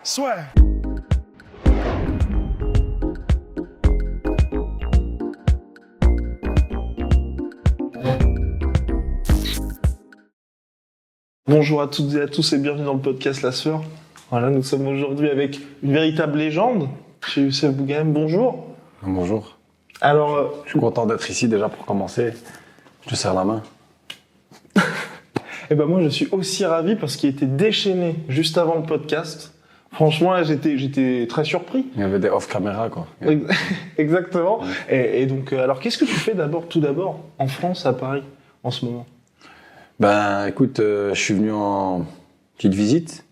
Soit. Bonjour à toutes et à tous et bienvenue dans le podcast La Sueur. Voilà, nous sommes aujourd'hui avec une véritable légende chez Youssef Bouganem. Bonjour. Bonjour. Alors, je suis content d'être ici déjà pour commencer. Je te serre la main. Eh ben moi je suis aussi ravi parce qu'il était déchaîné juste avant le podcast. Franchement là j'étais très surpris. Il y avait des off-caméra quoi. Exactement. Et donc alors qu'est-ce que tu fais tout d'abord en France à Paris en ce moment? Ben écoute, je suis venu en petite visite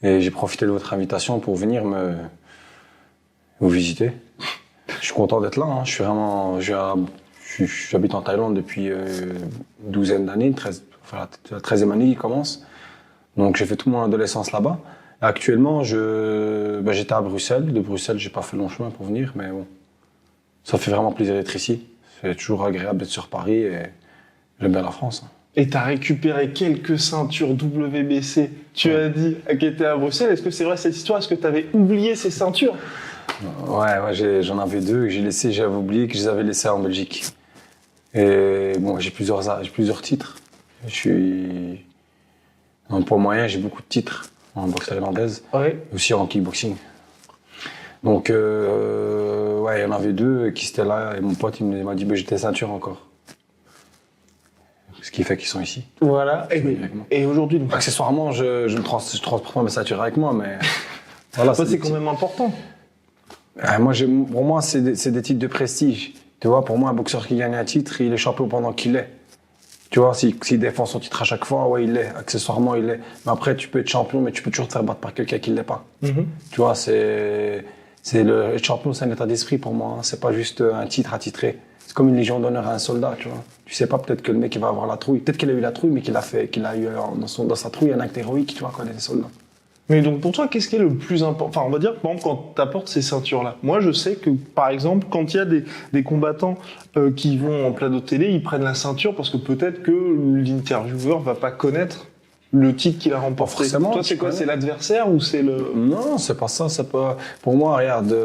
et j'ai profité de votre invitation pour venir vous visiter. Je suis content d'être là. Hein. Je suis vraiment, j'habite en Thaïlande depuis une douzaine d'années, la 13e année qui commence. Donc j'ai fait toute mon adolescence là-bas. Actuellement, j'étais à Bruxelles. De Bruxelles, j'ai pas fait long chemin pour venir, mais bon, ça fait vraiment plaisir d'être ici. C'est toujours agréable d'être sur Paris et j'aime bien la France. Hein. Et t'as récupéré quelques ceintures WBC, tu as dit, qui étaient à Bruxelles. Est-ce que c'est vrai cette histoire? Est-ce que t'avais oublié ces ceintures? Ouais, j'en avais deux que j'avais oublié que je les avais laissés en Belgique. Et bon, j'ai plusieurs titres. En poids moyen, j'ai beaucoup de titres en boxe thaïlandaise, aussi en kickboxing. Donc, il y en avait deux qui étaient là et mon pote il m'a dit j'étais ceinture encore. Ce qui fait qu'ils sont ici. Voilà. Et aujourd'hui, donc, accessoirement, je transporte pas mes ceintures avec moi, mais voilà. C'est quand même important. Pour moi, c'est des titres de prestige. Tu vois, pour moi, un boxeur qui gagne un titre, il est champion pendant qu'il l'est. Tu vois, s'il défend son titre à chaque fois, ouais, il l'est. Accessoirement, il l'est. Mais après, tu peux être champion, mais tu peux toujours te faire battre par quelqu'un qui ne l'est pas. Mm-hmm. Tu vois, être champion, c'est un état d'esprit pour moi. Hein. C'est pas juste un titre à titrer. C'est comme une légion d'honneur à un soldat, tu vois. Tu sais pas, peut-être que le mec, il va avoir la trouille. Peut-être qu'il a eu la trouille, mais qu'il a eu dans sa trouille un acte héroïque, tu vois, quand il était soldat. Mais donc pour toi, qu'est-ce qui est le plus important? Enfin, on va dire, par exemple, quand tu apportes ces ceintures-là. Moi, je sais que, par exemple, quand il y a des combattants qui vont en plateau télé, ils prennent la ceinture parce que peut-être que l'intervieweur va pas connaître le titre qu'il a remporté. Forcément. Toi, c'est quoi? C'est l'adversaire ou c'est le... Non, c'est pas ça. C'est pas... Pour moi, regarde,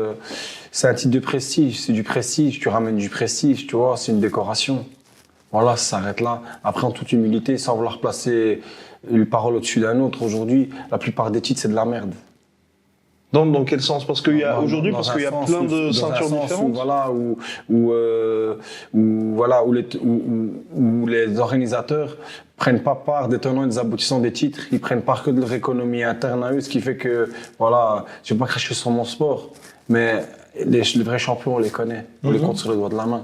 c'est un titre de prestige. C'est du prestige. Tu ramènes du prestige, tu vois. C'est une décoration. Voilà, ça s'arrête là. Après, en toute humilité, sans vouloir placer une parole au-dessus d'un autre, aujourd'hui, la plupart des titres, c'est de la merde. Dans quel sens? Parce qu'il y a aujourd'hui, parce qu'il y a plein de ceintures différentes. Où les organisateurs prennent pas part des tenants et des aboutissants des titres. Ils prennent part que de leur économie interne à eux, ce qui fait que, voilà, je vais pas cracher sur mon sport, mais les vrais champions, on les connaît. On les compte sur les doigts de la main.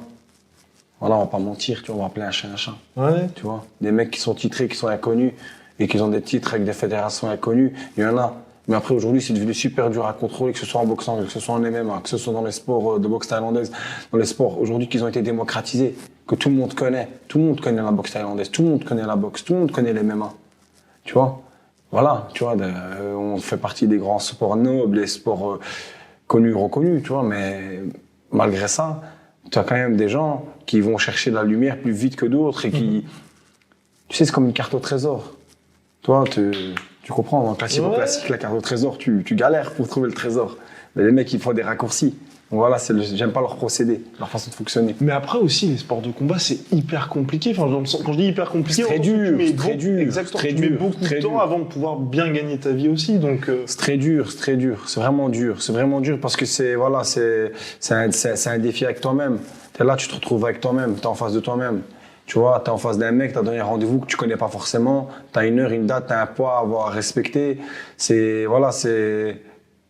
Voilà, on va pas mentir, tu vois, on va appeler un chat un chat. Ouais. Tu vois, des mecs qui sont titrés, qui sont inconnus et qui ont des titres avec des fédérations inconnues, il y en a. Mais après, aujourd'hui, c'est devenu super dur à contrôler, que ce soit en boxant, que ce soit en MMA, que ce soit dans les sports de boxe thaïlandaise, dans les sports aujourd'hui qui ont été démocratisés, que tout le monde connaît. Tout le monde connaît la boxe thaïlandaise, tout le monde connaît la boxe, tout le monde connaît les MMA. Tu vois? Voilà, tu vois, on fait partie des grands sports nobles, les sports connus, reconnus, tu vois, mais malgré ça, tu as quand même des gens qui vont chercher la lumière plus vite que d'autres et qui... Tu sais, c'est comme une carte au trésor. Toi, tu comprends, dans le classique, la carte au trésor, tu galères pour trouver le trésor. Mais les mecs, ils font des raccourcis. Donc voilà, j'aime pas leur procédé, leur façon de fonctionner. Mais après aussi, les sports de combat, c'est hyper compliqué. Enfin, quand je dis hyper compliqué, c'est très dur, exactement. Tu mets beaucoup de temps avant de pouvoir bien gagner ta vie aussi. Donc c'est très dur. C'est vraiment dur parce que c'est un défi avec toi-même. T'es là, tu te retrouves avec toi-même, t'es en face de toi-même. Tu vois, t'es en face d'un mec, t'as donné un rendez-vous que tu connais pas forcément, t'as une heure, une date, t'as un poids à avoir à respecter.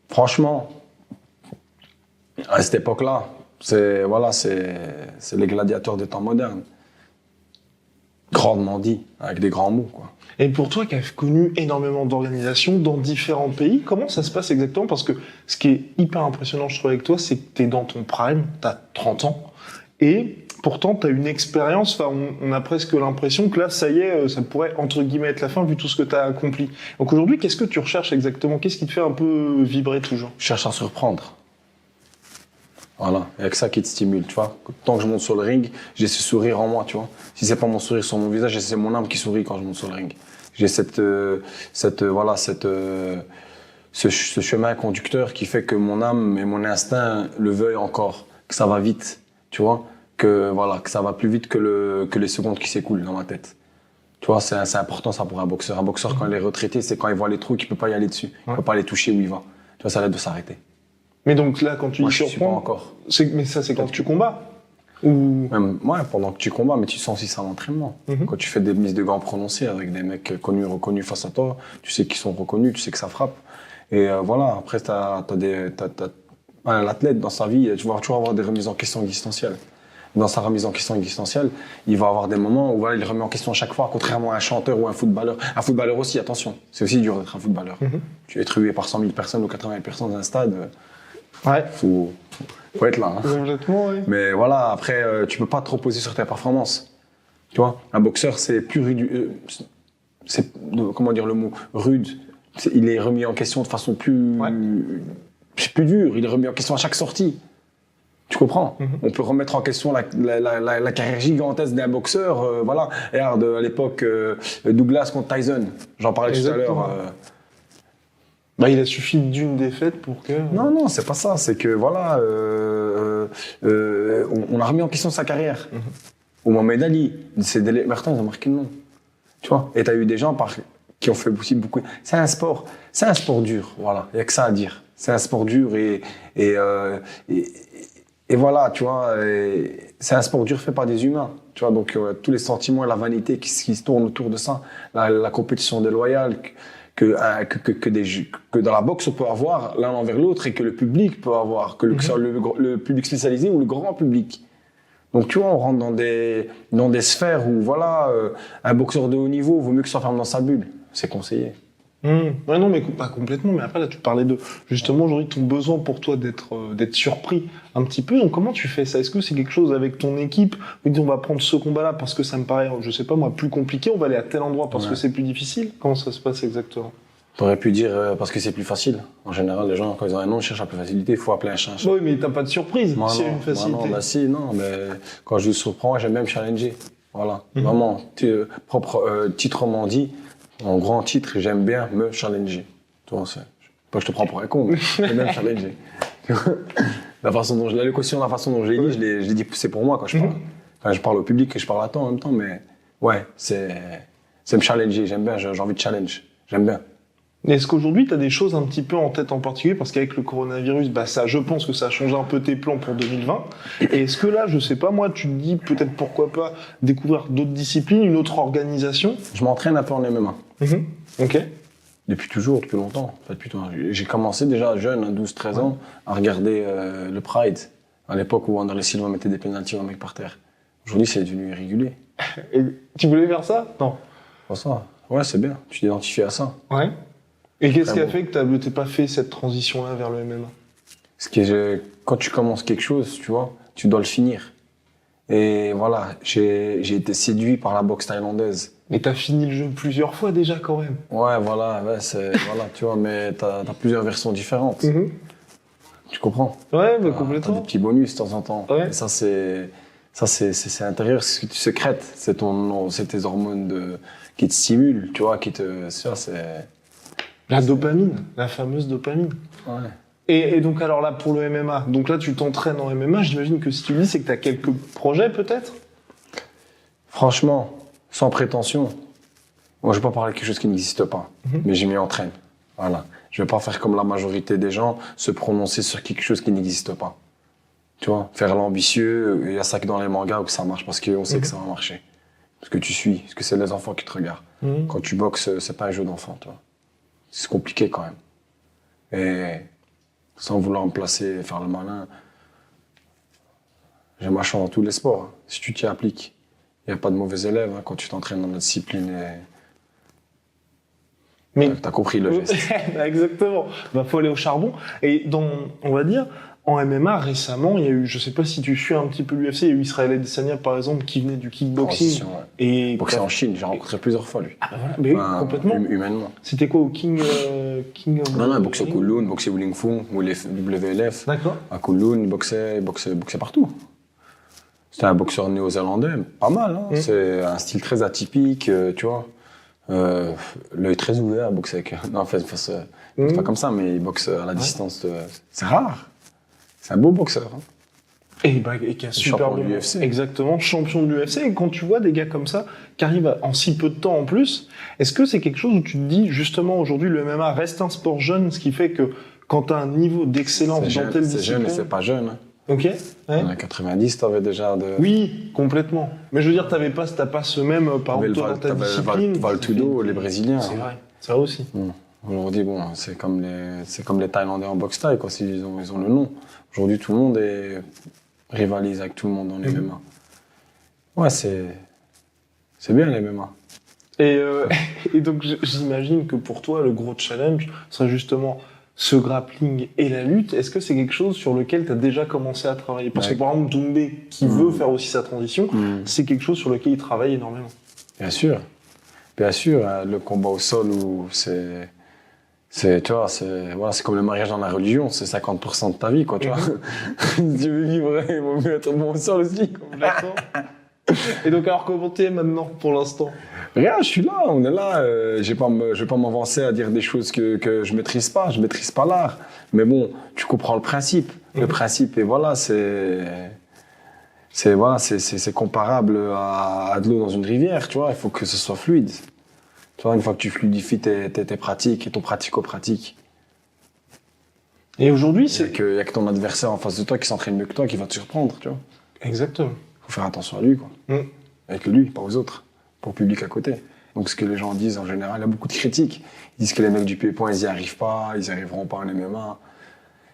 Franchement, à cette époque-là, c'est les gladiateurs des temps modernes. Grandement dit, avec des grands mots, quoi. Et pour toi qui as connu énormément d'organisations dans différents pays, comment ça se passe exactement? Parce que ce qui est hyper impressionnant, je trouve, avec toi, c'est que t'es dans ton prime, t'as 30 ans, et pourtant t'as une expérience, enfin, on a presque l'impression que là, ça y est, ça pourrait, entre guillemets, être la fin, vu tout ce que t'as accompli. Donc aujourd'hui, qu'est-ce que tu recherches exactement? Qu'est-ce qui te fait un peu vibrer toujours? Je cherche à surprendre. Voilà, il y a que ça qui te stimule, tu vois. Tant que je monte sur le ring, j'ai ce sourire en moi, tu vois. Si c'est pas mon sourire sur mon visage, c'est mon âme qui sourit quand je monte sur le ring. J'ai ce chemin conducteur qui fait que mon âme et mon instinct le veuillent encore, que ça va vite, tu vois, que ça va plus vite que les secondes qui s'écoulent dans ma tête. Tu vois, c'est important ça pour un boxeur. Un boxeur, quand il est retraité, c'est quand il voit les trous qu'il peut pas y aller dessus. Il peut pas les toucher où il va. Tu vois, ça l'aide de s'arrêter. Mais donc là, quand tu Moi, dis je suis pas surprendre, encore. mais ça, c'est quand tu combats? Ou... Même, ouais, pendant que tu combats, mais tu sens aussi ça à l'entraînement. Quand tu fais des mises de gants prononcées avec des mecs connus, reconnus face à toi, tu sais qu'ils sont reconnus, tu sais que ça frappe. Et voilà, après, l'athlète dans sa vie, tu vas toujours avoir des remises en question existentielles. Dans sa remise en question existentielle, il va avoir des moments où voilà, il remet en question à chaque fois, contrairement à un chanteur ou un footballeur. Un footballeur aussi, attention, c'est aussi dur d'être un footballeur. Tu es trué par 100 000 personnes ou 80 000 personnes dans un stade. Ouais. Faut être là. Hein. Complètement, oui. Mais voilà, après, tu peux pas te reposer sur tes performances. Tu vois, un boxeur, c'est plus rude. Comment dire le mot rude. Il est remis en question de façon plus. Ouais. C'est plus dur. Il est remis en question à chaque sortie. Tu comprends? On peut remettre en question la carrière gigantesque d'un boxeur. Voilà. Regarde, à l'époque, Douglas contre Tyson. J'en parlais tout à l'heure. Bah, il a suffi d'une défaite pour que... Non, c'est pas ça. C'est que, voilà, on a remis en question sa carrière. Au Mohamed Ali, c'est Mertens, ils ont marqué le nom. Tu vois? Et t'as eu des gens qui ont fait aussi beaucoup. C'est un sport dur. Voilà. Il y a que ça à dire. C'est un sport dur et voilà, tu vois, c'est un sport dur fait par des humains, tu vois, donc tous les sentiments et la vanité qui se tournent autour de ça, la compétition déloyale que dans la boxe on peut avoir l'un envers l'autre et que le public peut avoir, que le public spécialisé ou le grand public. Donc tu vois, on rentre dans des sphères où voilà, un boxeur de haut niveau vaut mieux que s'enferme dans sa bulle, c'est conseillé. Ouais, non, mais pas complètement. Mais après, là, tu parlais de, justement, aujourd'hui, ton besoin pour toi d'être surpris un petit peu. Donc, comment tu fais ça? Est-ce que c'est quelque chose avec ton équipe? Vous dites, on va prendre ce combat-là parce que ça me paraît, je sais pas moi, plus compliqué. On va aller à tel endroit parce que c'est plus difficile. Comment ça se passe exactement? T'aurais pu dire parce que c'est plus facile. En général, les gens, quand ils ont un nom, ils cherchent la plus facilité. Il faut appeler un chat. Oui, mais t'as pas de surprise s'il y a une facilité. Non, bah si, non, mais quand je le surprends, j'aime bien me challenger. Voilà. Vraiment, titrement dit, en grand titre, j'aime bien me challenger. Tu vois, pas que je te prends pour un con, mais j'aime bien me challenger. La façon dont je l'ai l'équation, la façon dont je l'ai dit, je l'ai dit, c'est pour moi quand je parle. Enfin, je parle au public et je parle à toi en même temps, mais ouais, c'est me challenger. J'aime bien, j'ai envie de challenge. J'aime bien. Est-ce qu'aujourd'hui, tu as des choses un petit peu en tête en particulier? Parce qu'avec le coronavirus, bah ça, je pense que ça a changé un peu tes plans pour 2020. Et est-ce que là, je sais pas, moi, tu te dis peut-être pourquoi pas découvrir d'autres disciplines, une autre organisation? Je m'entraîne un peu en MMA. Ok. Depuis toujours, depuis longtemps. En fait, j'ai commencé déjà jeune, à 12-13 ans, à regarder le Pride. À l'époque où Anderlecht Silva mettait des pénaltys aux mecs par terre. Aujourd'hui, c'est devenu irrégulier. Et tu voulais faire ça? Non. Pas ça. Ouais, c'est bien. Tu t'identifies à ça. Ouais. Et qu'est-ce qui a fait que t'as pas fait cette transition-là vers le MMA? Quand tu commences quelque chose, tu vois, tu dois le finir. Et voilà, j'ai été séduit par la boxe thaïlandaise. Mais t'as fini le jeu plusieurs fois déjà quand même. Ouais, voilà, voilà, tu vois, mais t'as plusieurs versions différentes. Tu comprends? Ouais, mais T'as complètement. des petits bonus de temps en temps. Ouais. Et ça, c'est intérieur, c'est ce que tu secrètes. C'est tes hormones qui te stimulent, tu vois, ça, c'est... La dopamine, la fameuse dopamine. Ouais. Et donc alors là, pour le MMA, donc là tu t'entraînes en MMA, j'imagine que si tu le dis, c'est que t'as quelques projets peut-être? Franchement, sans prétention, moi je vais pas parler de quelque chose qui n'existe pas, mais je m'y entraîne. Voilà. Je vais pas faire comme la majorité des gens, se prononcer sur quelque chose qui n'existe pas. Tu vois, faire l'ambitieux, il y a ça que dans les mangas où ça marche parce qu'on sait que ça va marcher. Parce que tu suis, parce que c'est les enfants qui te regardent. Quand tu boxes, c'est pas un jeu d'enfant, tu vois. C'est compliqué quand même. Et sans vouloir me placer, faire le malin, j'ai ma chance dans tous les sports. Hein. Si tu t'y appliques, il n'y a pas de mauvais élèves hein, quand tu t'entraînes dans la discipline. Mais t'as compris le geste. Exactement. Bah, faut aller au charbon. Et on va dire, en MMA, récemment, il y a eu, je sais pas si tu suis un petit peu l'UFC, il y a eu Israël Adesanya, par exemple, qui venait du kickboxing. Ouais. Et boxé en Chine, j'ai rencontré plusieurs fois lui. Ah bah voilà, mais oui, complètement. Humainement. C'était quoi au King of... Non, boxé au Kowloon, boxé au Wing Fu, ou WLF. D'accord. À Kowloon, il boxait partout. C'était un boxeur néo-zélandais, pas mal. Hein. C'est un style très atypique, tu vois. L'œil très ouvert à boxer avec. Non, en fait, C'est pas comme ça, mais il boxe à la distance. C'est rare. C'est un beau boxeur. Hein. Et qui a super champion bon de l'UFC. Exactement, champion de l'UFC. Et quand tu vois des gars comme ça, qui arrivent en si peu de temps en plus, est-ce que c'est quelque chose où tu te dis, justement, aujourd'hui, le MMA reste un sport jeune, ce qui fait que quand tu as un niveau d'excellence dans telle discipline... C'est jeune, mais c'est pas jeune. Hein. Ok. Ouais. En 90, t'avais déjà de... Oui, complètement. Mais je veux dire, t'as pas ce même, par exemple, dans ta discipline. Valtudo, les Brésiliens. C'est vrai, ça aussi. Aujourd'hui, bon, c'est comme les Thaïlandais en boxe thaï, quoi, ils ont le nom. Aujourd'hui, tout le monde rivalise avec tout le monde dans les MMA. Ouais, c'est bien les MMA. Et donc, j'imagine que pour toi, le gros challenge serait justement ce grappling et la lutte. Est-ce que c'est quelque chose sur lequel tu as déjà commencé à travailler? Parce que par exemple, Doumbé, qui veut faire aussi sa transition, c'est quelque chose sur lequel il travaille énormément. Bien sûr, le combat au sol, tu vois, c'est comme le mariage dans la religion, c'est 50% de ta vie, quoi, tu vois. Si tu veux vivre, il vaut mieux être bon au sol aussi. Complètement. Et donc, alors, comment t'es maintenant, pour l'instant? Rien, je suis là, on est là. Je vais pas m'avancer à dire des choses que je maîtrise pas l'art. Mais bon, tu comprends le principe. Le principe, et voilà, c'est comparable à de l'eau dans une rivière, tu vois. Il faut que ce soit fluide. Tu vois, une fois que tu fluidifies tes pratiques et ton pratico-pratique. Et aujourd'hui, il y a que ton adversaire en face de toi qui s'entraîne mieux que toi qui va te surprendre, tu vois. Exactement. Faut faire attention à lui, quoi. Avec lui, pas aux autres. Pour le public à côté. Donc ce que les gens disent en général, il y a beaucoup de critiques. Ils disent que les mecs du pied-point, ils y arrivent pas, ils y arriveront pas en MMA.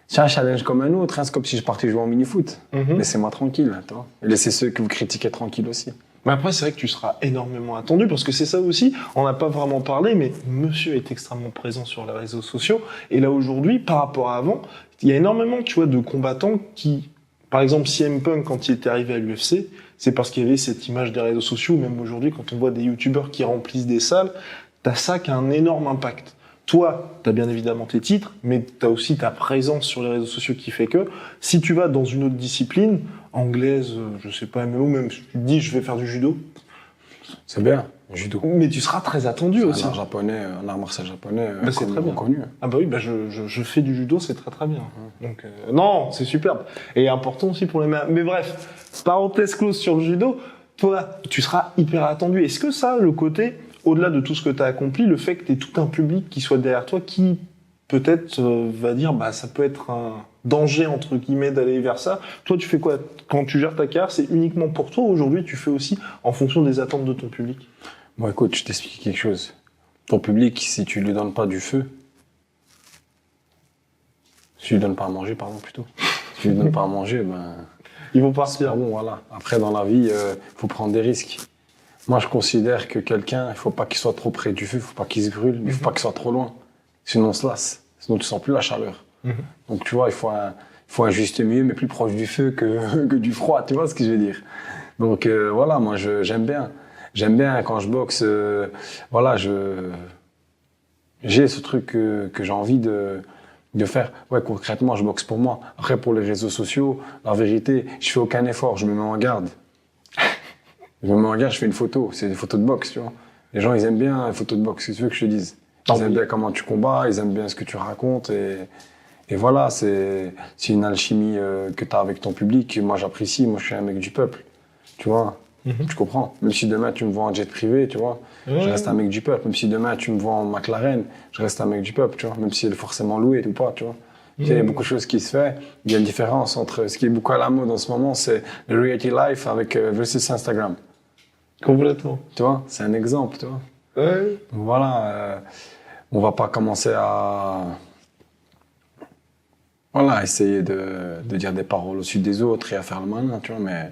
C'est un challenge comme un autre, hein. C'est comme si je partais jouer en mini-foot. Laissez-moi tranquille, toi. Et laissez ceux que vous critiquez tranquilles aussi. Mais après, c'est vrai que tu seras énormément attendu, parce que c'est ça aussi, on n'a pas vraiment parlé, mais monsieur est extrêmement présent sur les réseaux sociaux. Et là, aujourd'hui, par rapport à avant, il y a énormément, tu vois, de combattants qui, par exemple, CM Punk, quand il était arrivé à l'UFC, c'est parce qu'il y avait cette image des réseaux sociaux. Même aujourd'hui, quand on voit des youtubeurs qui remplissent des salles, t'as ça qui a un énorme impact. Toi, t'as bien évidemment tes titres, mais t'as aussi ta présence sur les réseaux sociaux qui fait que, si tu vas dans une autre discipline, anglaise, je sais pas, mais même si tu te dis je vais faire du judo. C'est bien, le judo. Mais tu seras très attendu aussi. Un art martial japonais, c'est très bien connu. Ah bah oui, je fais du judo, c'est très très bien. Donc non, c'est superbe. Et important aussi pour les mains. Mais bref, parenthèse close sur le judo, toi, tu seras hyper attendu. Est-ce que ça, le côté, au-delà de tout ce que tu as accompli, le fait que tu aies tout un public qui soit derrière toi, qui peut-être va dire, bah ça peut être un danger, entre guillemets, d'aller vers ça. Toi, tu fais quoi? Quand tu gères ta carrière, c'est uniquement pour toi? Aujourd'hui, tu fais aussi en fonction des attentes de ton public? Bon, écoute, je t'explique quelque chose. Ton public, si tu lui donnes pas du feu, si tu lui donnes pas à manger, pardon, plutôt. Si tu lui donnes pas à manger, ben... Ils vont partir. Bon, voilà. Après, dans la vie, faut prendre des risques. Moi, je considère que quelqu'un, il faut pas qu'il soit trop près du feu, il faut pas qu'il se brûle, mais il faut pas qu'il soit trop loin. Sinon, on se lasse. Sinon, tu sens plus la chaleur. Donc, tu vois, il faut un juste milieu, mais plus proche du feu que du froid. Tu vois ce que je veux dire? Donc, voilà, moi, j'aime bien. J'aime bien quand je boxe, voilà, j'ai ce truc que j'ai envie de faire. Ouais, concrètement, je boxe pour moi. Après, pour les réseaux sociaux, la vérité, je fais aucun effort, je me mets en garde. Je me mets en garde, je fais une photo. C'est des photos de boxe, tu vois. Les gens, ils aiment bien les photos de boxe, c'est ce que tu veux que je te dise. Ils aiment bien comment tu combats, ils aiment bien ce que tu racontes et voilà, c'est une alchimie que tu as avec ton public. Moi, j'apprécie, moi, je suis un mec du peuple, tu vois. Tu comprends? Même si demain tu me vois en jet privé, tu vois, je reste un mec du peuple. Même si demain tu me vois en McLaren, je reste un mec du peuple, tu vois. Même si elle est forcément louée ou pas, tu vois. Il y a beaucoup de choses qui se font. Il y a une différence entre ce qui est beaucoup à la mode en ce moment, c'est le reality life avec versus Instagram. Complètement. Tu vois, c'est un exemple, tu vois. Ouais. Voilà, on va pas commencer à essayer de dire des paroles au-dessus des autres et à faire le malin, tu vois, mais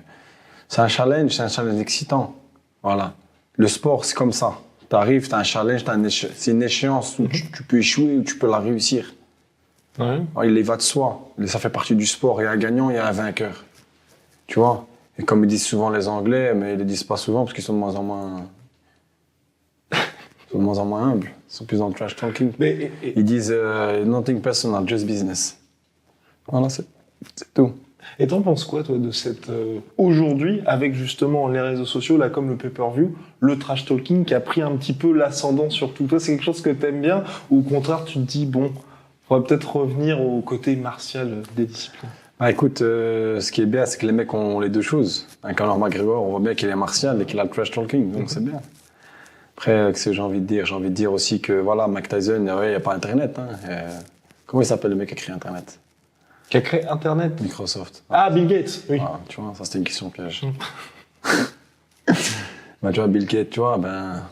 c'est un challenge excitant. Voilà. Le sport, c'est comme ça. T'arrives, t'as un challenge, c'est une échéance où tu peux échouer ou tu peux la réussir. Ouais. Il y va de soi. Ça fait partie du sport. Il y a un gagnant, il y a un vainqueur. Tu vois? Et comme ils disent souvent les Anglais, mais ils le disent pas souvent parce qu'ils sont de moins en moins humbles. Ils sont plus dans le trash talking. Ils disent nothing personal, just business. Voilà, c'est tout. Et t'en penses quoi, toi, de cette aujourd'hui, avec justement les réseaux sociaux, là, comme le pay-per-view, le trash talking qui a pris un petit peu l'ascendant sur tout. Toi, c'est quelque chose que t'aimes bien, ou au contraire, tu te dis, bon, faudrait peut-être revenir au côté martial des disciplines. Ah, écoute, ce qui est bien, c'est que les mecs ont les deux choses. Un Conor McGregor, on voit bien qu'il est martial et qu'il a le trash talking, donc c'est bien. Après, qu'est-ce que j'ai envie de dire? J'ai envie de dire aussi que, voilà, Mike Tyson, il n'y a pas Internet. Hein. Comment il s'appelle le mec qui a créé Internet? Qui a créé Internet? Microsoft. Ah, Bill Gates, oui. Ah, tu vois, ça c'était une question piège. Bah, tu vois, Bill Gates, tu vois,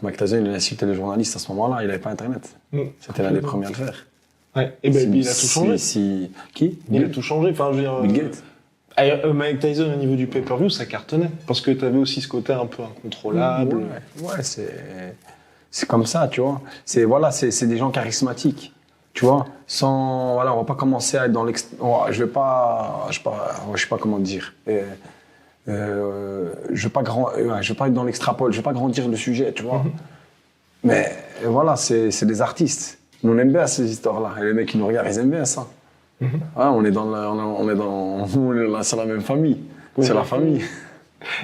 Mike Tyson, il a insulté les journalistes à ce moment-là, il n'avait pas Internet. C'était l'un des premiers à le faire. Ouais. Et ben, il a tout changé. Qui? Il a tout changé. Enfin, je veux dire. Bill Gates. Mike Tyson, au niveau du pay-per-view, ça cartonnait. Parce que t'avais aussi ce côté un peu incontrôlable. Ouais, c'est comme ça, tu vois. C'est des gens charismatiques. Tu vois, voilà, on va pas commencer à être dans je sais pas comment dire. Je vais pas être dans l'extrapole, je vais pas grandir le sujet, tu vois. Mais voilà, c'est des artistes. Nous, on aime bien ces histoires-là. Et les mecs qui nous regardent, ils aiment bien ça. On est c'est la même famille. C'est la famille.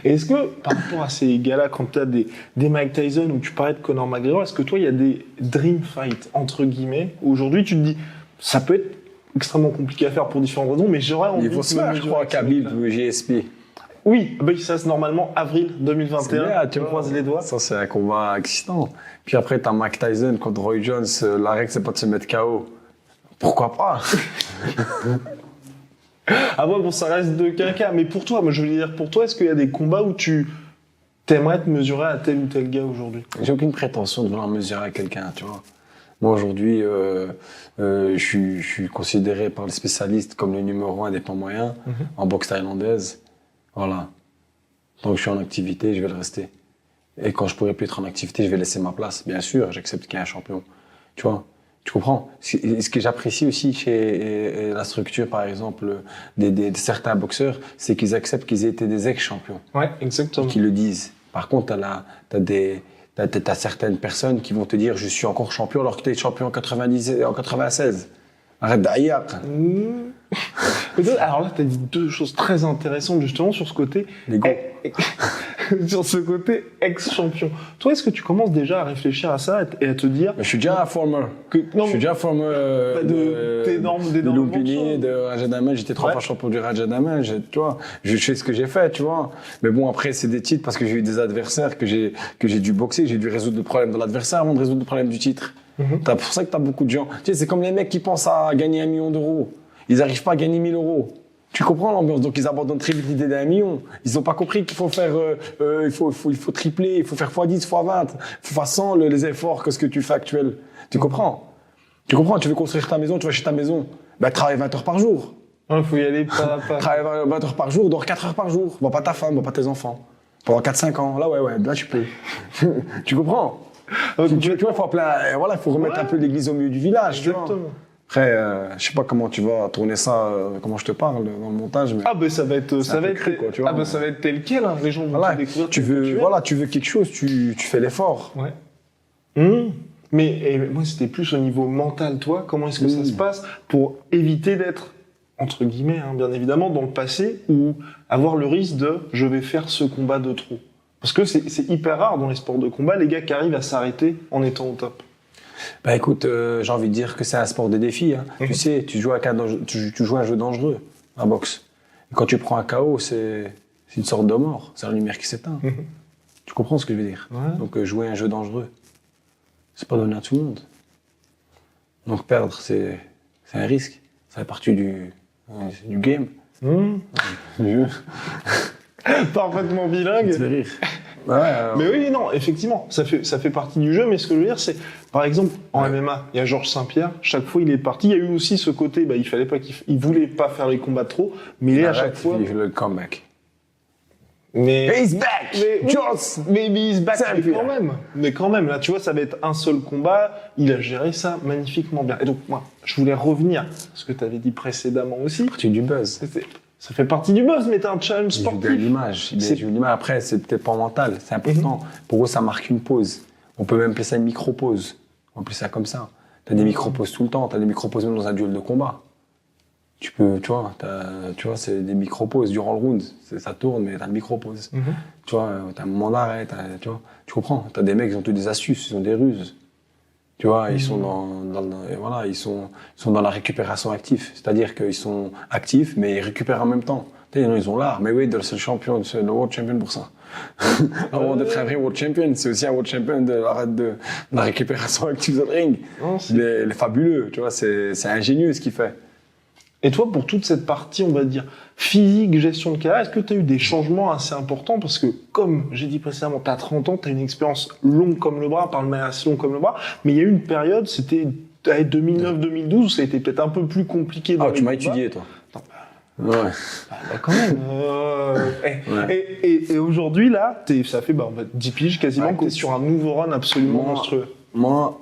Et est-ce que, par rapport à ces gars-là, quand tu as des Mike Tyson ou tu parlais de Conor McGregor, est-ce que toi, il y a des dream fights, entre guillemets, où aujourd'hui tu te dis, ça peut être extrêmement compliqué à faire pour différentes raisons, mais j'aurais envie de me faire, je crois, Khabib ou GSP. Oui, ça c'est normalement avril 2021, bien, tu croises les doigts. Ça c'est un combat excitant. Puis après, t'as Mike Tyson contre Roy Jones, la règle c'est pas de se mettre KO. Pourquoi pas? Ah ouais, bon, ça reste de quinquas. Mais pour toi, moi, je veux dire, pour toi, est-ce qu'il y a des combats où tu t'aimerais te mesurer à tel ou tel gars aujourd'hui? J'ai aucune prétention de vouloir mesurer à quelqu'un, tu vois. Moi, aujourd'hui, je suis considéré par les spécialistes comme le numéro 1 des poids moyens en boxe thaïlandaise. Voilà. Donc, je suis en activité, je vais le rester. Et quand je pourrai plus être en activité, je vais laisser ma place. Bien sûr, j'accepte qu'il y ait un champion. Tu vois? Tu comprends? Ce que j'apprécie aussi chez la structure, par exemple, de certains boxeurs, c'est qu'ils acceptent qu'ils aient été des ex-champions. Ouais, exactement. Qu'ils le disent. Par contre, t'as certaines personnes qui vont te dire, je suis encore champion alors que t'es champion en 96. Arrête d'ailleurs. Alors là, t'as dit deux choses très intéressantes justement sur ce côté. Sur ce côté ex-champion. Toi, est-ce que tu commences déjà à réfléchir à ça et à te dire... Je suis déjà un former. Je suis déjà former de Lumpini, de Rajadamel. J'étais 3 fois champion du Rajadamel. Tu vois, je sais ce que j'ai fait, tu vois. Mais bon, après, c'est des titres parce que j'ai eu des adversaires que j'ai dû boxer. J'ai dû résoudre le problème de l'adversaire avant de résoudre le problème du titre. C'est pour ça que t'as beaucoup de gens. Tu sais, c'est comme les mecs qui pensent à gagner 1 million d'euros. Ils n'arrivent pas à gagner 1000 euros. Tu comprends l'ambiance? Donc ils abandonnent très vite l'idée d'1 million. Ils n'ont pas compris qu'il faut faire, il faut tripler, il faut faire x10, x20, façon les efforts que ce que tu fais actuel. Tu comprends? Tu veux construire ta maison, tu vas chez ta maison. Travaille 20 heures par jour. Il faut y aller pas. Travaille 20 heures par jour, dors 4 heures par jour. Vois pas ta femme, vois pas tes enfants. Pendant 4-5 ans. Là, là tu peux. Tu comprends? Tu vois, il faut remettre un peu l'église au milieu du village. Exactement. Après, je sais pas comment tu vas tourner ça, comment je te parle dans le montage. Mais ça va être, tu vois. Ça va être tel quel, hein. Les gens vont te découvrir. Tu veux quelque chose, tu fais l'effort. Ouais. Mais moi, c'était plus au niveau mental, toi. Comment est-ce que ça se passe pour éviter d'être, entre guillemets, bien évidemment, dans le passé ou avoir le risque de je vais faire ce combat de trop? Parce que c'est hyper rare dans les sports de combat, les gars qui arrivent à s'arrêter en étant au top. Écoute, j'ai envie de dire que c'est un sport de défi. Hein. Tu sais, tu joues un jeu dangereux, la boxe. Et quand tu prends un KO, c'est une sorte de mort. C'est la lumière qui s'éteint. Tu comprends ce que je veux dire? Donc jouer un jeu dangereux, c'est pas donné à tout le monde. Donc perdre, c'est un risque. Ça fait partie du game. Du jeu. Parfaitement bilingue. Ça fait rire. Mais oui, non, effectivement, ça fait partie du jeu, mais ce que je veux dire, c'est, par exemple, en MMA, il y a Georges Saint-Pierre, chaque fois il est parti, il y a eu aussi ce côté, il voulait pas faire les combats trop, mais il est à chaque fois... Il veut le comeback. Mais... He's back! Maybe he's back, mais quand même, là, tu vois, ça va être un seul combat, il a géré ça magnifiquement bien. Et donc, moi, je voulais revenir, ce que tu avais dit précédemment aussi. Partie du buzz. Ça fait partie du buzz, mais t'es un challenge sportif. L'image. Après, c'est peut-être pas mental, c'est important. Pour eux, ça marque une pause. On peut même appeler ça une micro-pause. On peut appeler ça comme ça. T'as des micro-pauses tout le temps, t'as des micro-pauses même dans un duel de combat. tu peux, tu vois, c'est des micro-pauses durant le round. Ça tourne, mais t'as une micro-pause. Tu vois, t'as un moment d'arrêt, tu vois, tu comprends. T'as des mecs, ils ont toutes des astuces, ils ont des ruses. Tu vois, ils sont et voilà, ils sont dans la récupération active. C'est-à-dire qu'ils sont actifs, mais ils récupèrent en même temps. Tu sais, ils ont l'art. Mais oui, c'est le champion, c'est le world champion pour ça. Avant d'être un vrai world champion, c'est aussi un world champion de la récupération active de ring. Il est fabuleux, tu vois, c'est ingénieux ce qu'il fait. Et toi, pour toute cette partie, on va dire, physique, gestion de carrière, est-ce que tu as eu des changements assez importants? Parce que, comme j'ai dit précédemment, tu as 30 ans, tu as une expérience longue comme le bras, parle-moi assez long comme le bras, mais il y a eu une période, c'était 2009-2012, où ça a été peut-être un peu plus compliqué. Ah, tu m'as étudié, toi. Ouais. Quand même. Et aujourd'hui, là, ça fait 10 piges quasiment que tu es sur un nouveau run absolument monstrueux. Moi,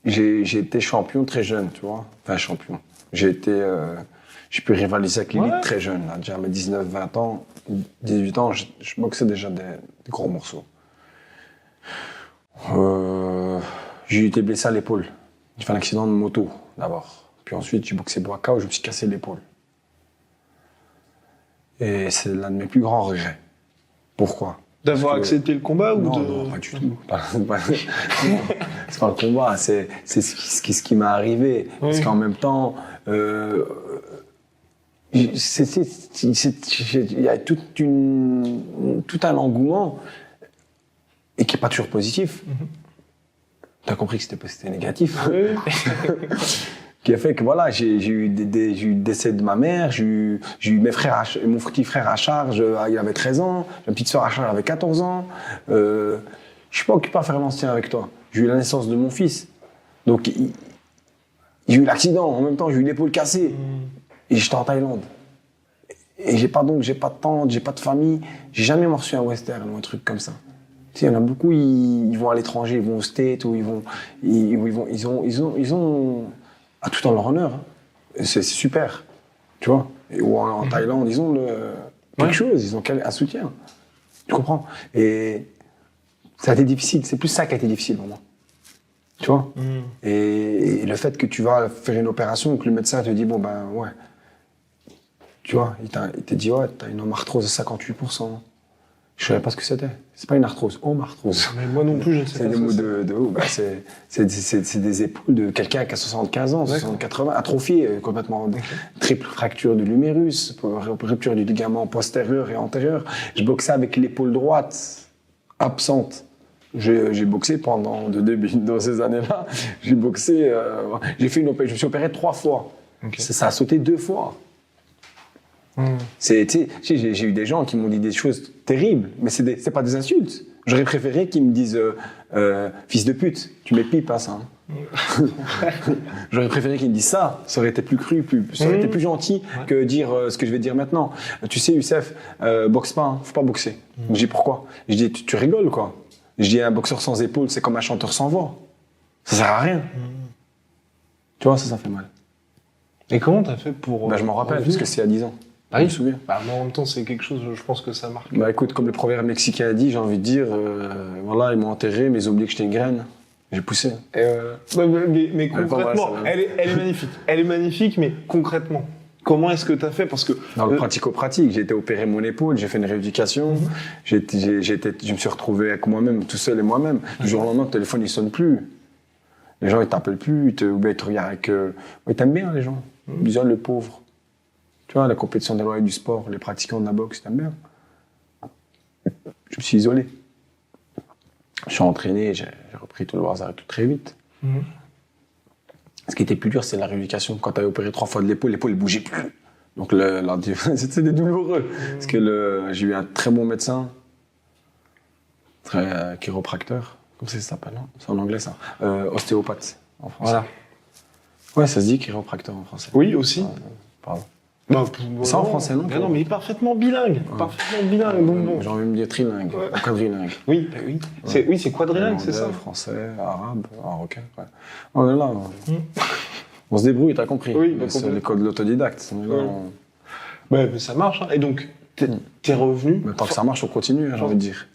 j'ai été champion très jeune, tu vois. Enfin, champion. J'ai pu rivaliser avec l'élite très jeune, là. Déjà à mes 19, 20 ans, 18 ans, je boxais déjà des gros morceaux. J'ai été blessé à l'épaule. J'ai fait un accident de moto, d'abord. Puis ensuite, j'ai boxé Boaka où je me suis cassé l'épaule. Et c'est l'un de mes plus grands regrets. Pourquoi? D'avoir accepté le combat ou non, pas du tout. C'est pas le combat, c'est ce qui m'est arrivé. Oui. Parce qu'en même temps, il y a tout un engouement et qui n'est pas toujours positif. T'as compris que c'était négatif. Oui. Qui a fait que voilà, j'ai eu le décès de ma mère, j'ai eu mon petit frère à charge, il avait 13 ans, ma petite soeur à charge avait 14 ans. Je suis pas occupé à faire l'ancien avec toi. J'ai eu la naissance de mon fils. Donc, j'ai eu l'accident. En même temps, j'ai eu l'épaule cassée. Et j'étais en Thaïlande. Et j'ai pas de tante, j'ai pas de famille. J'ai jamais reçu un western ou un truc comme ça. Tu sais, il y en a beaucoup, ils vont à l'étranger, ils vont au States, ou ils ont à tout en leur honneur. Hein. C'est super. Tu vois. Ou en Thaïlande, ils ont quelque chose, ils ont un soutien. Tu comprends? Et ça a été difficile. C'est plus ça qui a été difficile pour moi. Tu vois? Et le fait que tu vas faire une opération et que le médecin te dit, bon, ben, ouais. Tu vois, il t'a dit, ouais, t'as une arthrose de 58%. Je savais pas ce que c'était. C'est pas une arthrose, arthrose. Mais moi non plus, je ne sais pas. C'est des mots de haut. Bah, c'est des épaules de quelqu'un qui a 75 ans, 80, atrophié complètement. Triple fracture de l'humérus, rupture du ligament postérieur et antérieur. Je boxais avec l'épaule droite absente. J'ai boxé pendant dans ces années-là. J'ai boxé. J'ai fait je me suis opéré 3 fois. Okay. Ça a sauté 2 fois. J'ai eu des gens qui m'ont dit des choses terribles, mais c'est pas des insultes. J'aurais préféré qu'ils me disent fils de pute, tu m'épipes pas ça. J'aurais préféré qu'ils me disent ça. Ça aurait été plus cru, ça aurait été plus gentil que dire ce que je vais dire maintenant. Tu sais, Youssef, boxe pas, hein, faut pas boxer. Je dis pourquoi? Je dis tu rigoles quoi. Je dis un boxeur sans épaules, c'est comme un chanteur sans voix. Ça sert à rien. Tu vois, ça fait mal. Et comment t'as fait pour je m'en rappelle, parce que c'est à 10 ans. Ah oui, je me souviens. En même temps, c'est quelque chose, je pense que ça marque. Écoute, comme le proverbe mexicain a dit, j'ai envie de dire, voilà, ils m'ont enterré, mais ils ont oublié que j'étais une graine. J'ai poussé. Mais concrètement, elle est magnifique. Elle est magnifique, mais concrètement, comment est-ce que tu as fait? Parce que dans le pratico-pratique, j'ai été opéré mon épaule, j'ai fait une rééducation, je me suis retrouvé avec moi-même, tout seul et moi-même. Du jour au lendemain, le téléphone, il sonne plus. Les gens, ils t'appellent plus, ils te regardent avec... ils t'aiment bien, les gens. Ils disent, le pauvre. Tu vois, la compétition des loyers du sport, les pratiquants de la boxe, t'aimes bien. Je me suis isolé. Je suis entraîné, j'ai repris tout le bazar et tout très vite. Ce qui était plus dur, c'est la rééducation. Quand tu as opéré 3 fois de l'épaule ne bougeait plus. Donc c'était douloureux. Parce que j'ai eu un très bon médecin, très chiropracteur. Comment ça s'appelle, non? C'est en anglais ça. Ostéopathe en français. Voilà. Ouais, ça se dit chiropracteur en français. Oui, aussi. Pardon. Ça en français, non? Non, mais il est parfaitement bilingue. Parfaitement bilingue. Bon. J'ai envie de me dire trilingue, quadrilingue. Oui. C'est quadrilingue, c'est ça? Français, arabe, marocain. Ouais. On est là. On se débrouille, t'as compris. Oui, c'est l'école de l'autodidacte. Mais ça marche. Hein. Et donc, t'es revenu. Mais tant que ça marche, on continue, j'ai envie de dire.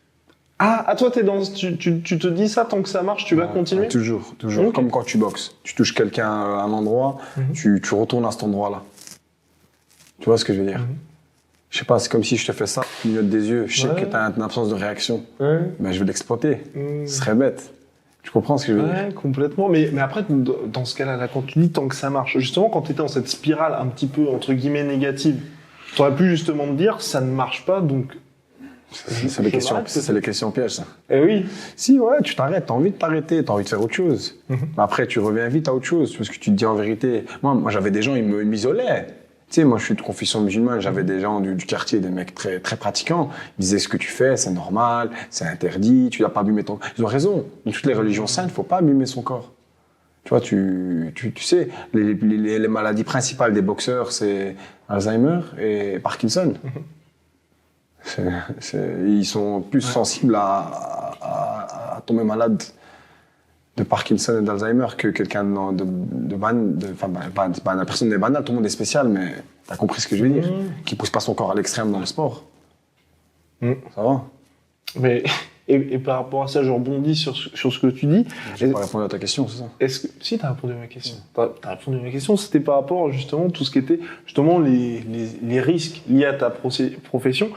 Toi, tu te dis ça, tant que ça marche, tu vas continuer? Toujours. Ok. Comme quand tu boxes. Tu touches quelqu'un à un endroit, tu retournes à cet endroit-là. Tu vois ce que je veux dire? Je sais pas, c'est comme si je te fais ça, tu clignotes des yeux, je sais que tu as une absence de réaction. Ben, je vais l'exploiter. Ce serait bête. Tu comprends ce que je veux dire? Ouais, complètement. Mais après, dans ce cas-là, quand tu dis tant que ça marche, justement, quand tu étais dans cette spirale un petit peu, entre guillemets, négative, tu aurais pu justement te dire, ça ne marche pas, donc... C'est les questions pièges, ça. Eh oui. Si, ouais, tu t'arrêtes, t'as envie de t'arrêter, t'as envie de faire autre chose. Mais après, tu reviens vite à autre chose, parce que tu te dis en vérité. Moi j'avais des gens, ils m'isolaient. Tu sais, moi, je suis de confession musulmane, j'avais des gens du quartier, des mecs très, très pratiquants. Ils disaient, ce que tu fais, c'est normal, c'est interdit, tu dois pas abîmer ton corps. Ils ont raison. Dans toutes les religions saintes, il faut pas abîmer son corps. Tu vois, tu sais, les maladies principales des boxeurs, c'est Alzheimer et Parkinson. Ils sont plus sensibles à tomber malade de Parkinson et d'Alzheimer que quelqu'un la personne n'est banale, tout le monde est spécial, mais t'as compris ce que je veux dire, qui pousse pas son corps à l'extrême dans le sport. Ça va? Mais, et par rapport à ça, je rebondis sur ce que tu dis. Je vais pas répondre à ta question, c'est ça? Si, t'as répondu à ma question. T'as répondu à ma question, c'était par rapport justement tout ce qui était justement les risques liés à ta profession.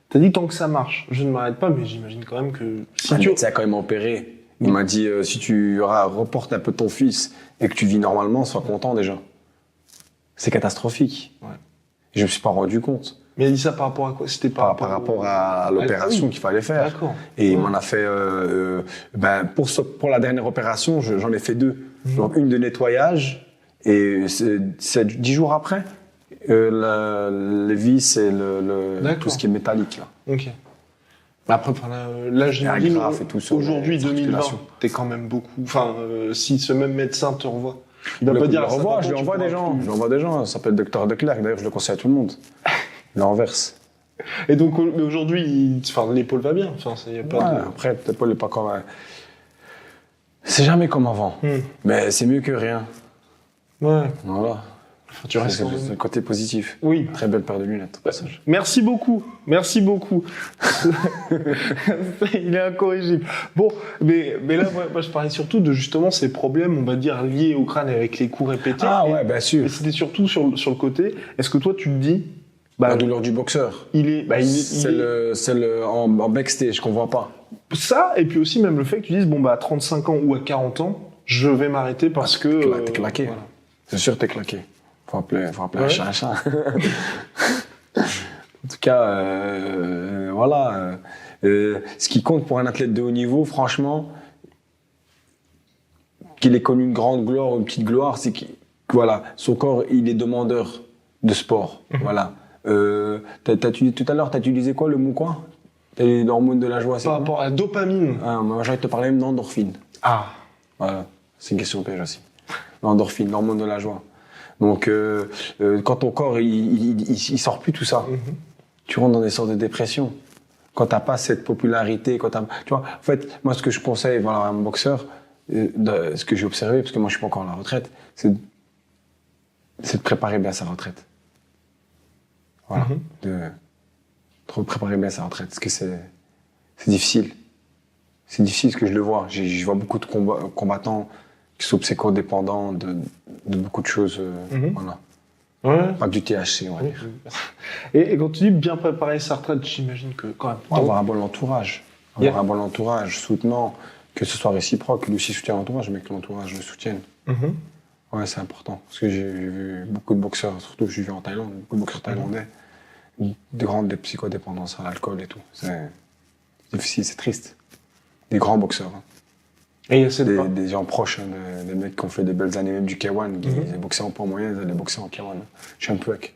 T'as dit tant que ça marche, je ne m'arrête pas, mais j'imagine quand même que si tu as quand même opéré. Il m'a dit si tu reportes un peu ton fils et que tu vis normalement, sois content déjà. C'est catastrophique. Ouais. Je me suis pas rendu compte. Mais il a dit ça par rapport à quoi? C'était par rapport à l'opération qu'il fallait faire. D'accord. Et il m'en a fait pour la dernière opération, j'en ai fait 2. Donc une de nettoyage et c'est 10 jours après. Les vis et tout ce qui est métallique là. Ok. Après, là, j'imagine aujourd'hui 2020, t'es quand même beaucoup. Enfin, si ce même médecin te revoit, il va pas dire. Je lui envoie des gens. Je lui envoie des gens. Ça s'appelle Docteur Declercq. D'ailleurs, je le conseille à tout le monde. Il renverse. Et donc aujourd'hui, l'épaule va bien. Enfin, y a pas Après, l'épaule n'est pas comme. C'est jamais comme avant. Mais c'est mieux que rien. Ouais. Voilà. Tu restes c'est le côté positif. Oui. Très belle paire de lunettes. Merci beaucoup. Il est incorrigible. Bon, mais là, moi, je parlais surtout de justement ces problèmes, on va dire, liés au crâne avec les coups répétés. Ouais, bien sûr. Et c'était surtout sur le côté. Est-ce que toi, tu te dis... la douleur du boxeur. C'est le en backstage qu'on voit pas. Ça, et puis aussi même le fait que tu dises, à 35 ans ou à 40 ans, je vais m'arrêter parce que... T'es claqué. Voilà. C'est sûr, t'es claqué. Faut appeler un chat un chat. En tout cas, voilà. Ce qui compte pour un athlète de haut niveau, franchement, qu'il ait connu une grande gloire ou une petite gloire, c'est que voilà, son corps, il est demandeur de sport. Voilà. Tout à l'heure, t'as utilisé quoi, le mot quoi? L'hormone de la joie, c'est par rapport à la dopamine. Moi, j'ai envie de te parler même d'endorphine. Voilà. C'est une question piège aussi. L'endorphine, l'hormone de la joie. Donc, quand ton corps, il sort plus tout ça, tu rentres dans des sortes de dépression. Quand t'as pas cette popularité, tu vois, en fait, moi, ce que je conseille, à un boxeur, ce que j'ai observé, parce que moi, je suis pas encore à la retraite, c'est de préparer bien sa retraite. Voilà. De préparer bien sa retraite, parce que c'est difficile. C'est difficile, parce que je le vois. Je vois beaucoup de combattants qui sont psychodépendants de beaucoup de choses. Voilà. Ouais. Pas que du THC, on va dire. Et quand tu dis bien préparer sa retraite, j'imagine que quand même... Avoir un bon entourage. Un bon entourage soutenant, que ce soit réciproque, lui aussi soutient l'entourage, mais que l'entourage le soutienne. Ouais, c'est important. Parce que j'ai vu beaucoup de boxeurs, surtout je vis en Thaïlande, beaucoup de boxeurs thaïlandais, des psychodépendances à l'alcool et tout. C'est difficile, c'est triste. Des grands boxeurs. Et des gens proches, des mecs qui ont fait des belles années, même du K1, qui ont boxé en poids moyen, ils allaient boxer en K1. Je suis un peu avec.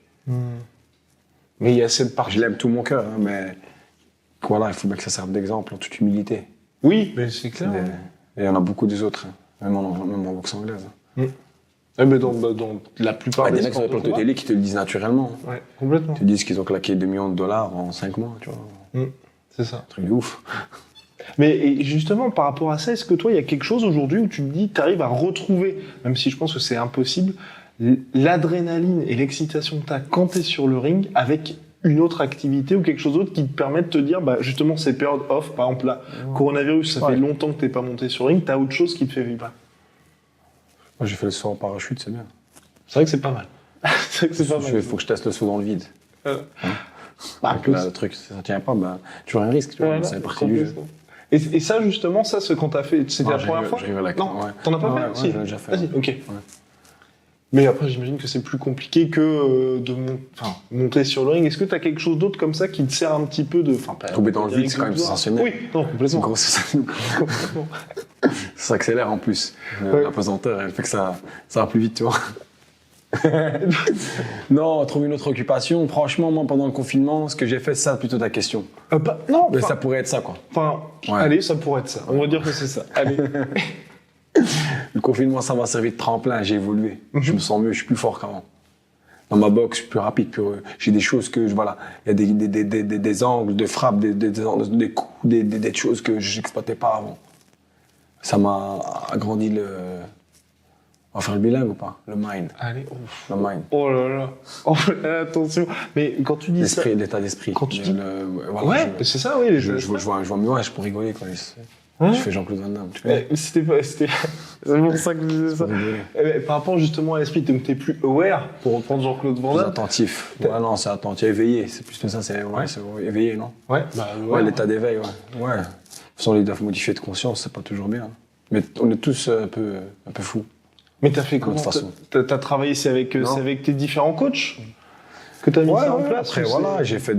Mais il y a cette partie. Je l'aime tout mon cœur, mais voilà, il faut bien que ça serve d'exemple en toute humilité. Oui, mais c'est clair. Et il y en a beaucoup des autres, même en boxe anglaise. Mais dans la plupart des mecs sur les plateaux de télé qui te le disent naturellement. Ouais, complètement. Ils te disent qu'ils ont claqué 2 millions de dollars en 5 mois, tu vois. C'est ça. Un truc de ouf. Mais et justement, par rapport à ça, est-ce que toi, il y a quelque chose aujourd'hui où tu te dis, tu arrives à retrouver, même si je pense que c'est impossible, l'adrénaline et l'excitation que tu as quand tu es sur le ring avec une autre activité ou quelque chose d'autre qui te permet de te dire, bah, justement, ces périodes off, par exemple, là, coronavirus, ça fait longtemps que t'es pas monté sur ring, t'as autre chose qui te fait vibrer? Moi, j'ai fait le saut en parachute, c'est bien. C'est vrai que c'est pas mal. C'est vrai que c'est pas mal. Il faut que je teste le saut dans le vide. Bah, Donc là, le truc, si ça tient pas, bah, tu auras un risque, tu vois, c'est partie du jeu. Et ça, justement, ça, ce qu'on t'a fait, c'était la première fois? Non, t'en as pas fait? Si, je l'ai déjà fait. Vas-y, ok. Mais après, j'imagine que c'est plus compliqué que de monter sur le ring. Est-ce que tu as quelque chose d'autre comme ça qui te sert un petit peu de... Tomber dans le vide, c'est quand même sensationnel. Oui, non, complètement. Gros, ça accélère en plus. La pesanteur, elle fait que ça va plus vite, tu vois. Non, trouver une autre occupation. Franchement, moi, pendant le confinement, ce que j'ai fait, c'est ça plutôt ta question. Non, mais ça pourrait être ça, quoi. Allez, ça pourrait être ça. On va dire que c'est ça. Allez. Le confinement, ça m'a servi de tremplin. J'ai évolué. Je me sens mieux. Je suis plus fort qu'avant. Dans ma boxe, je suis plus rapide. J'ai des choses que voilà. Il y a des angles de frappe, des coups, des choses que je n'exploitais pas avant. Ça m'a agrandi le. On va faire le bilingue ou pas? Le mind. Allez, le mind. Oh là là. Oh là, attention. Mais quand tu dis ça. L'état d'esprit. Quand tu dis. Voilà, ouais, c'est ça, oui. Je vois mieux, je peux rigoler, quoi. Je fais Jean-Claude Van Damme. C'était c'est pour ça que je disais ça. Par rapport justement à l'esprit, donc t'es plus aware, pour reprendre Jean-Claude Van Damme. Plus attentif. Ouais, non, c'est attentif, éveillé. C'est plus que ça, c'est éveillé, non? Ouais. L'état d'éveil, ouais. De toute façon, les doivent modifier de conscience, c'est pas toujours bien. Mais on est tous un peu fous. Mais t'as fait comment? T'as travaillé, c'est avec tes différents coachs que t'as mis ça en place? Après, voilà, j'ai fait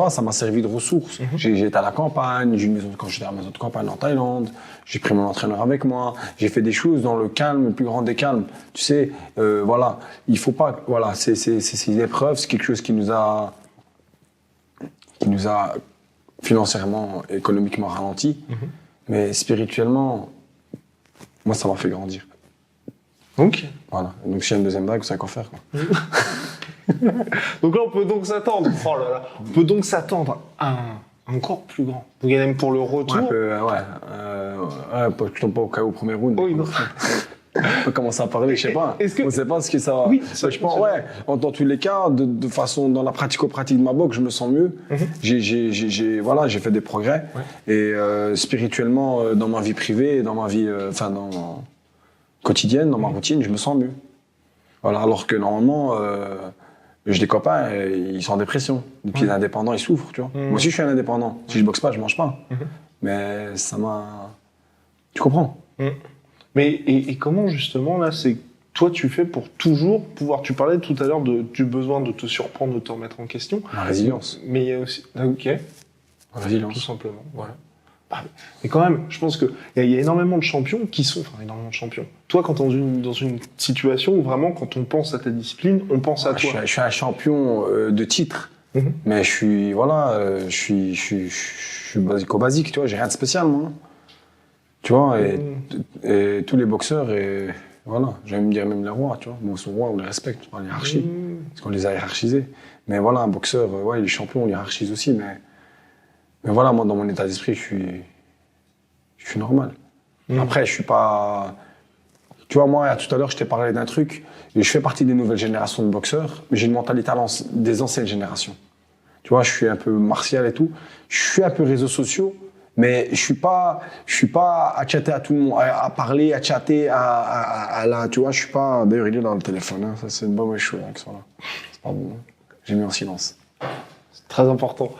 ça m'a servi de ressources. J'ai été à la campagne, quand j'étais à la maison de campagne en Thaïlande, j'ai pris mon entraîneur avec moi, j'ai fait des choses dans le calme, le plus grand des calmes. Tu sais, voilà, il faut pas, voilà, c'est une épreuve, c'est quelque chose qui nous a financièrement, économiquement ralenti, mais spirituellement, moi, ça m'a fait grandir. Ok. Voilà. Donc, si y a une deuxième vague, vous savez quoi faire, quoi. Donc là, on peut donc s'attendre. Oh là là. On peut donc s'attendre à un encore plus grand. Vous gagnez même pour le retour. Pas au cas au premier round. Oui, non. On peut commencer à parler, je sais pas. On ne sait pas ce que ça va. Oui, je pense, dans tous les cas, de façon, dans la pratico-pratique de ma boxe, je me sens mieux. J'ai fait des progrès. Et spirituellement, dans ma vie privée, dans ma vie, quotidienne, dans ma routine, je me sens mieux. Voilà, alors que normalement, j'ai des copains, ils sont en dépression. Depuis les indépendants, ils souffrent, tu vois. Moi aussi, je suis un indépendant. Si je boxe pas, je mange pas. Mais ça m'a... Tu comprends? Mais et comment justement là, c'est toi tu fais pour toujours pouvoir. Tu parlais tout à l'heure du besoin de te surprendre, de te remettre en question. La résilience. Mais il y a aussi. Ok. La résilience. Tout simplement. Voilà. Mais quand même, je pense que il y a énormément de champions qui sont, énormément de champions. Toi, quand t'es dans une situation où vraiment, quand on pense à ta discipline, on pense à toi. Je suis un champion de titre, mais je suis basique, tu vois. J'ai rien de spécial, moi. Tu vois, et tous les boxeurs, et voilà, j'aime dire même les rois, tu vois. Bon, son roi, on les respecte, on les hiérarchie, parce qu'on les a hiérarchisés. Mais voilà, un boxeur, il est champion, on hiérarchise aussi, mais voilà, moi, dans mon état d'esprit, je suis normal. Après, je suis pas... Tu vois, moi, tout à l'heure, je t'ai parlé d'un truc, et je fais partie des nouvelles générations de boxeurs, mais j'ai une mentalité des anciennes générations. Tu vois, je suis un peu martial et tout, je suis un peu réseaux sociaux, mais je suis pas à chatter à tout le monde, à parler, à chatter, à là, tu vois, je suis pas... D'ailleurs, il est dans le téléphone, hein, ça c'est une bonne chose, hein, que ça, là. C'est pas bon, j'ai mis en silence. C'est très important.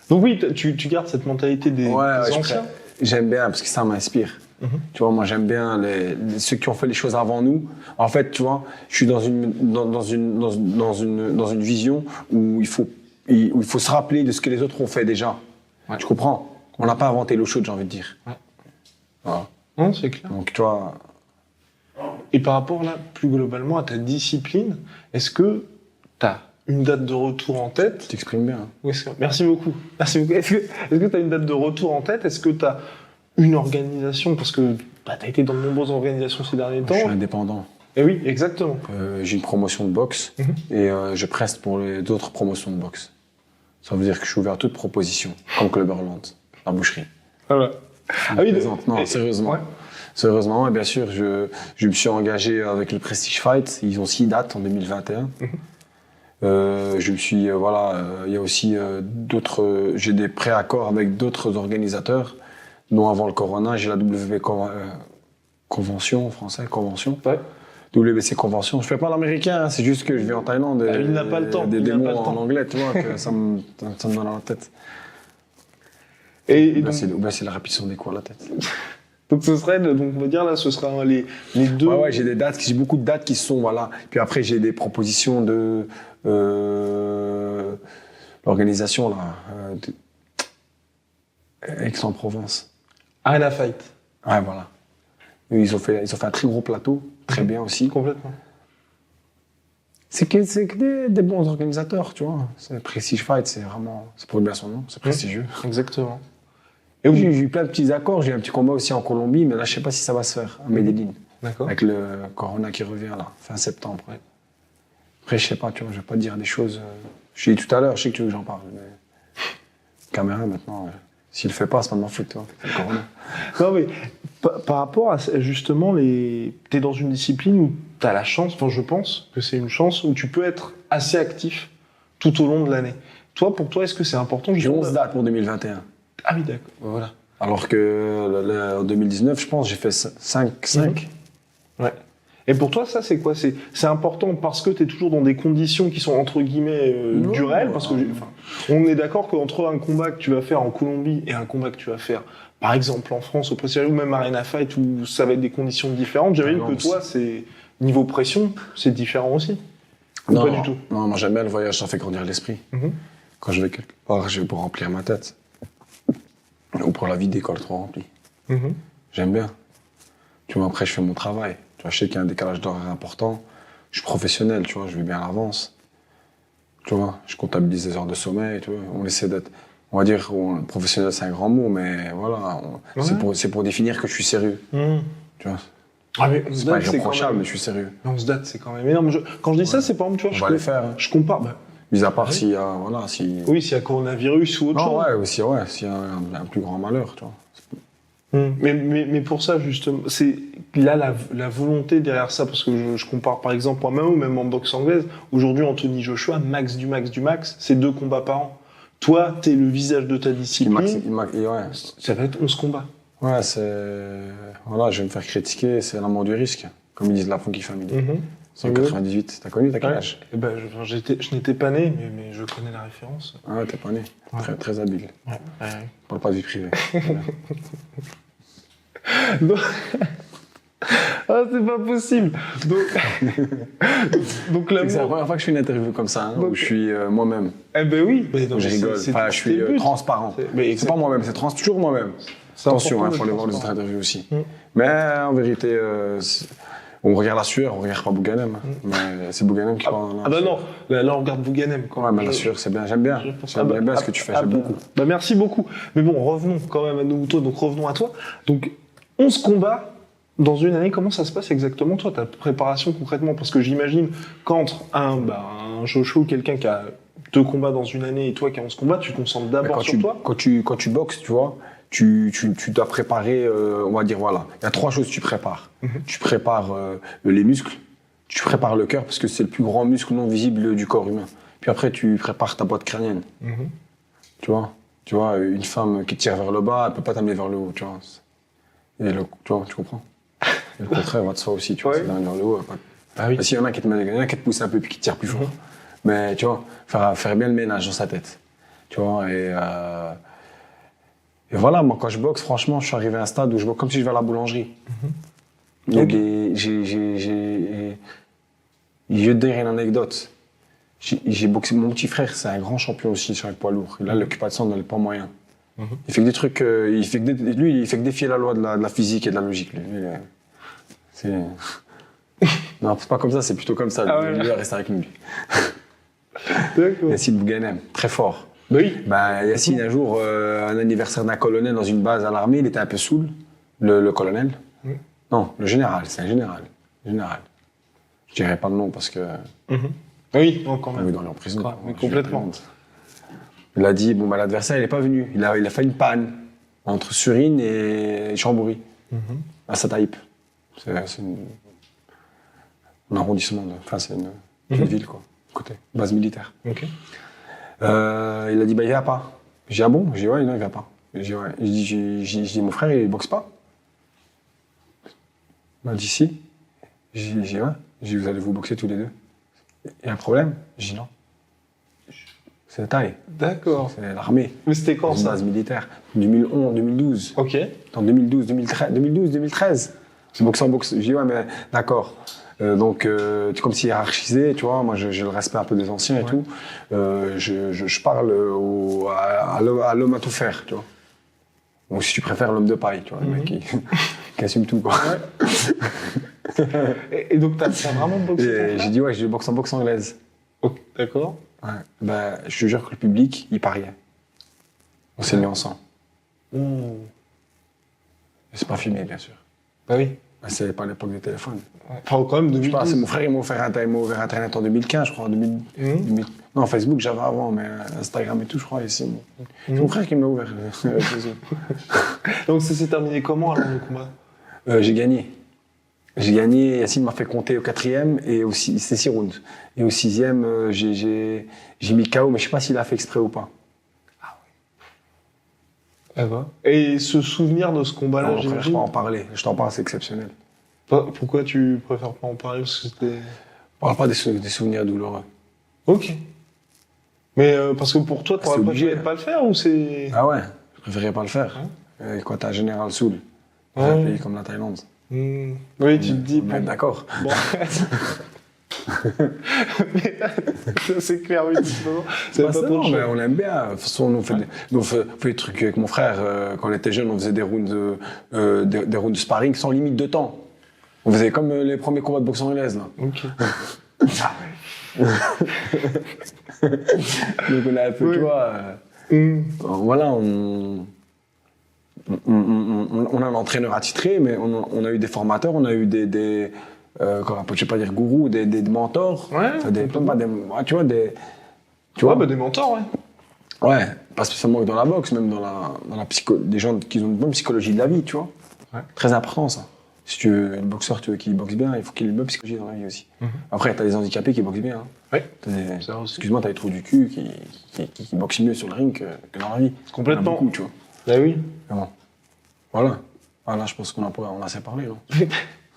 Donc oui, tu gardes cette mentalité des anciens. J'aime bien, parce que ça m'inspire. Tu vois, moi j'aime bien ceux qui ont fait les choses avant nous. En fait, tu vois, je suis dans une vision où il faut se rappeler de ce que les autres ont fait déjà. Tu comprends? On n'a pas inventé l'eau chaude, j'ai envie de dire. Voilà. Non, c'est clair. Donc, tu vois... Et par rapport, là, plus globalement, à ta discipline, est-ce que tu as une date de retour en tête? Tu t'exprimes bien. Oui, merci beaucoup. Est-ce que tu as une date de retour en tête? Est-ce que tu as une organisation? Parce que tu as été dans de nombreuses organisations ces derniers temps. Je suis indépendant. Et oui, exactement. J'ai une promotion de boxe et je preste pour d'autres promotions de boxe. Ça veut dire que je suis ouvert à toute proposition, comme Club Hurlant, la boucherie. Voilà. Non, sérieusement. Sérieusement, bien sûr, je me suis engagé avec le Prestige Fight. Ils ont 6 dates en 2021. Je me suis, il y a aussi d'autres, j'ai des préaccords avec d'autres organisateurs, dont avant le Corona, j'ai la Convention, en français, Convention. Ouais. WBC Convention. Je fais pas l'américain, c'est juste que je vis en Thaïlande. Il n'a pas le temps. Des démos en anglais, tu vois, que ça me donne dans la tête. Et donc, c'est la répétition des coups à la tête. donc ce serait, donc on va dire là, ce sera les deux. Ouais, j'ai beaucoup de dates qui sont, voilà. Puis après, j'ai des propositions de l'organisation, là, Aix-en-Provence. Arena Fight. Ouais, voilà. Ils ont fait un très gros plateau, très bien aussi. Complètement. C'est que des bons organisateurs, tu vois. Prestige Fight, c'est pour bien son nom, c'est prestigieux. Exactement. Et j'ai eu plein de petits accords, j'ai eu un petit combat aussi en Colombie, mais là, je sais pas si ça va se faire, à Medellín. D'accord. Avec le Corona qui revient, là, fin septembre. Ouais. Après, je sais pas, tu vois, je vais pas te dire des choses. Je l'ai dit tout à l'heure, je sais que tu veux que j'en parle, mais. Caméra, maintenant, s'il le fait pas, c'est pas de ma faute, tu vois. C'est le Corona. Non, mais par rapport à justement, t'es dans une discipline où t'as la chance, enfin, je pense que c'est une chance où tu peux être assez actif tout au long de l'année. Toi, pour toi, est-ce que c'est important J'ai justement 11 dates pour 2021. Ah oui, d'accord. Voilà. Alors que en 2019, je pense, j'ai fait 5. Ouais. Et pour toi, ça, c'est quoi? C'est important parce que tu es toujours dans des conditions qui sont entre guillemets du réel. Parce que, on est d'accord qu'entre un combat que tu vas faire en Colombie et un combat que tu vas faire, par exemple, en France, au Prestigieux, ou même Arena Fight, où ça va être des conditions différentes, j'imagine que toi, c'est niveau pression, c'est différent aussi. Ou Non, pas du tout. Non, moi j'aime bien le voyage, ça fait grandir l'esprit. Quand je vais quelque part, je vais pour remplir ma tête. Ou pour la vie d'école trop remplie. J'aime bien. Tu vois, après, je fais mon travail. Tu vois, je sais qu'il y a un décalage d'horaire important. Je suis professionnel, tu vois, je vais bien à l'avance. Tu vois, je comptabilise les heures de sommeil, tu vois. On essaie d'être, on va dire, professionnel, c'est un grand mot, mais voilà, c'est pour définir que je suis sérieux. Tu vois. Ah, mais c'est pas irréprochable, mais je suis sérieux. Mais on se date, c'est quand même énorme. Quand je dis ça, c'est par exemple, tu vois, on va les faire. Hein. Je compare. Mis à part s'il y a, Oui, s'il y a coronavirus ou autre chose. Ouais, aussi, s'il y a un plus grand malheur, tu vois. Mais pour ça, justement, c'est là la volonté derrière ça, parce que je compare par exemple moi-même ou même en boxe anglaise, aujourd'hui Anthony Joshua, max du max, c'est 2 combats par an. Toi, t'es le visage de ta discipline, ça va être 11 combats. Ouais, voilà, je vais me faire critiquer, c'est l'amour du risque, comme ils disent la Funky Family. C'est en 98, t'as connu, t'as quel âge? Je n'étais pas né, mais je connais la référence. Ah ouais, t'es pas né. Très, très habile. Ouais. On parle pas de vie privée. Ah, c'est pas possible. Donc c'est la première fois que je fais une interview comme ça, où je suis moi-même. Eh ben oui. Je rigole. Je suis transparent. C'est pas moi-même, c'est toujours moi-même. Attention, il faut aller voir les autres interviews aussi. Mais en vérité, on regarde la sueur, on regarde pas Bouganem. Mais c'est Bouganem qui parle. Ah bah non, là on regarde Bouganem. Ouais, mais la sueur, c'est bien. J'aime bien. J'aime bien ce que tu fais, j'aime beaucoup. Bah merci beaucoup. Mais bon, revenons quand même à nos moutons, donc revenons à toi. Donc, 11 combats dans une année, comment ça se passe exactement, toi, ta préparation concrètement? Parce que j'imagine qu'entre un Joshua ou quelqu'un qui a 2 combats dans une année et toi qui as 11 combats, tu te concentres d'abord sur toi. Quand tu boxes, tu vois, tu dois préparer, on va dire, voilà. Il y a 3 choses que tu prépares. Tu prépares les muscles, tu prépares le cœur, parce que c'est le plus grand muscle non visible du corps humain. Puis après, tu prépares ta boîte crânienne. Tu vois, une femme qui tire vers le bas, elle peut pas t'amener vers le haut, tu vois. Et tu comprends? Et le contraire va de soi aussi, tu vois, c'est vers le haut. Ah oui. S'il y en a qui te poussent un peu puis qui te tirent plus fort. Mais tu vois, faire bien le ménage dans sa tête. Tu vois, et voilà, moi quand je boxe, franchement, je suis arrivé à un stade où je boxe comme si je vais à la boulangerie. Je vais te dire une anecdote. J'ai boxé, mon petit frère, c'est un grand champion aussi sur le poids lourd. Il a l'occupation dans les poids moyens. Il fait que des trucs, lui, il fait que défier la loi de la physique et de la logique. Non, c'est pas comme ça, c'est plutôt comme ça. Lui, il va rester avec nous. D'accord. Yassine Bouganem, très fort. Oui. Yassine, un jour, un anniversaire d'un colonel dans une base à l'armée, il était un peu saoul, le colonel. Non, le général, c'est un général. Je dirais pas le nom parce que. Oui, quand même. On est dans en prison. Oui, complètement. Il a dit, l'adversaire, il n'est pas venu. Il a fait une panne entre Surine et Chamboury, à Sataïp. C'est un arrondissement, c'est une ville, quoi. côté, base militaire. Ok. Il a dit, bah, il vient pas. J'ai dit, ah bon? J'ai dit, ouais, non, il vient pas. J'ai dit, ouais. J'ai dit, mon frère, il boxe pas? Il m'a dit, si. J'ai dit, ouais. J'ai dit, vous allez vous boxer tous les deux. Il y a un problème? J'ai dit, non. C'est la taille. D'accord. C'est l'armée. Mais c'était quand Une ça? base militaire. 2011, 2012. Ok. En 2012, 2013, 2012, 2013. C'est boxe en boxe. J'ai dit, ouais, mais d'accord. Donc, comme c'est hiérarchisé, tu vois, moi j'ai le respect un peu des anciens et tout. Je parle à l'homme à tout faire, tu vois. Donc, si tu préfères l'homme de paille, tu vois, le mec qui assume tout, quoi. Et donc, t'as vraiment boxé? J'ai dit, ouais, je boxe en boxe anglaise. Ok, d'accord. Ouais. Ben, je te jure que le public, il pariait. On s'est mis ensemble. Ouh. C'est pas filmé, bien sûr. Bah oui. Ben, c'est pas l'époque des téléphones. Enfin, quand même, Je sais 2012. pas, c'est mon frère, il m'a ouvert Internet en 2015, je crois. 2000. Non, Facebook, j'avais avant, mais Instagram et tout, je crois, ici. C'est mon frère qui me l'a ouvert. Donc, ça s'est terminé comment, alors, le combat? J'ai gagné. J'ai gagné, Yacine m'a fait compter au 4e, et aussi, c'était 6 rounds. Et au 6e, j'ai mis KO, mais je sais pas s'il a fait exprès ou pas. Ah ouais. Et ce souvenir de ce combat-là, Non, après, je j'imagine. peux en parler. Je t'en parle, c'est exceptionnel. Pourquoi tu préfères pas en parler? Parce que c'était. On parle pas des souvenirs douloureux. Ok. Mais parce que pour toi, C'est t'aurais obligé, préféré pas le faire ou c'est. Ah ouais, je préférais pas le faire. Quand t'as un général Soul, dans un pays comme la Thaïlande. Oui, tu te dis. On est d'accord. Bon. Mais ça, c'est clair, oui. C'est pas trop non, de mais choix. on aime bien. De toute façon, on fait des trucs avec mon frère. Quand on était jeune, on faisait des rounds de sparring sans limite de temps. On faisait comme les premiers combats de boxe anglaise, là. Ok. Donc on a un peu, Oui. tu vois. Voilà, on a un entraîneur attitré, mais on a eu des formateurs, on a eu des je sais pas dire gourous, des mentors. Ouais, Enfin, tu vois, Des mentors, ouais. ouais, pas spécialement que dans la boxe, même dans la des gens qui ont une bonne psychologie de la vie, tu vois. Ouais. Très important, ça. Si tu veux, un boxeur qui boxe bien, il faut qu'il ait une bonne psychologie dans la vie aussi. Après, t'as des handicapés qui boxent bien. Hein. Ouais. Ça aussi. Excuse-moi, t'as les trous du cul qui boxent mieux sur le ring que dans la vie. Complètement. Il y en a beaucoup, tu vois. Bah oui. Vraiment. Voilà. Voilà, je pense qu'on a assez parlé, non?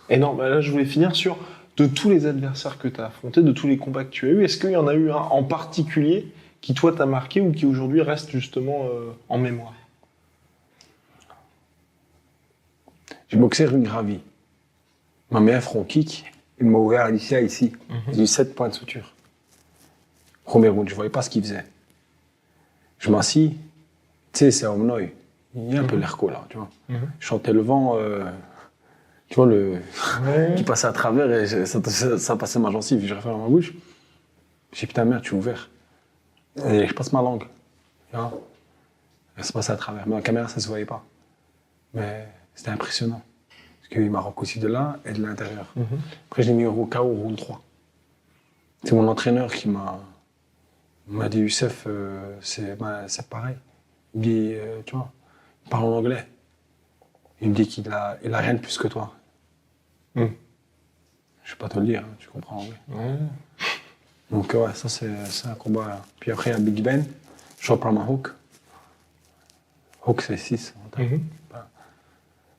Et non, bah là, je voulais finir sur de tous les adversaires que tu as affrontés, de tous les combats que tu as eus, est-ce qu'il y en a eu un en particulier qui, toi, t'a marqué ou qui aujourd'hui reste justement en mémoire? J'ai boxé rue Gravy. Ma mère front kick, il m'a ouvert ici. J'ai eu 7 points de suture. Premier round, je voyais pas ce qu'il faisait. Je m'assis, tu sais, c'est Omnoy. Il y a un peu l'air là, tu vois. Je sentais le vent, tu vois, qui passait à travers et ça passait ma gencive. Je referme ma bouche. J'ai dit, putain, merde, tu es ouvert. Et je passe ma langue. Tu vois. Et ça passait à travers. Mais dans la caméra, ça se voyait pas. Mais c'était impressionnant. Parce qu'il m'a aussi de là et de l'intérieur. Après, je l'ai mis au KO au round 3. C'est mon entraîneur qui m'a dit, Youssef, c'est pareil. Il me dit, tu vois, il parle en anglais. Il me dit qu'il a rien de plus que toi. Je vais pas te le dire, hein, tu comprends anglais. Donc ouais, ça c'est un combat. Là. Puis après, il y a Big Ben, je reprends ma hook. Hook, c'est 6.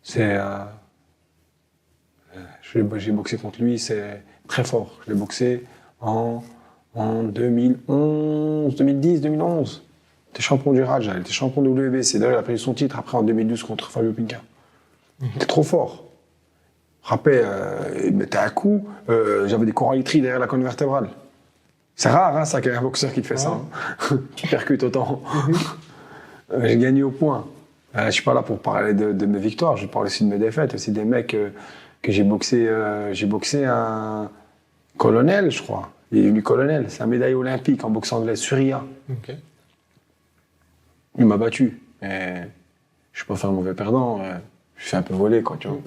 C'est... j'ai boxé contre lui, c'est très fort. Je l'ai boxé en 2011, 2010, 2011. Il était champion du Raja, il était champion de WBC. D'ailleurs, il a pris son titre après en 2012 contre Fabio Pinca. Il était trop fort. Rappelez, il mettait un coup, j'avais des coralitries derrière la colonne vertébrale. C'est rare, hein, ça, qu'il y ait un boxeur qui te fait ça, hein, qui percute autant. J'ai gagné au point. Je suis pas là pour parler de mes victoires, je parle aussi de mes défaites, aussi des mecs que j'ai boxé. J'ai boxé un colonel, je crois. Il est devenu colonel, c'est un médaille olympique en boxe anglaise, Surya. Il m'a battu. Et je suis pas faire un mauvais perdant. Je suis un peu volé, quoi, tu vois.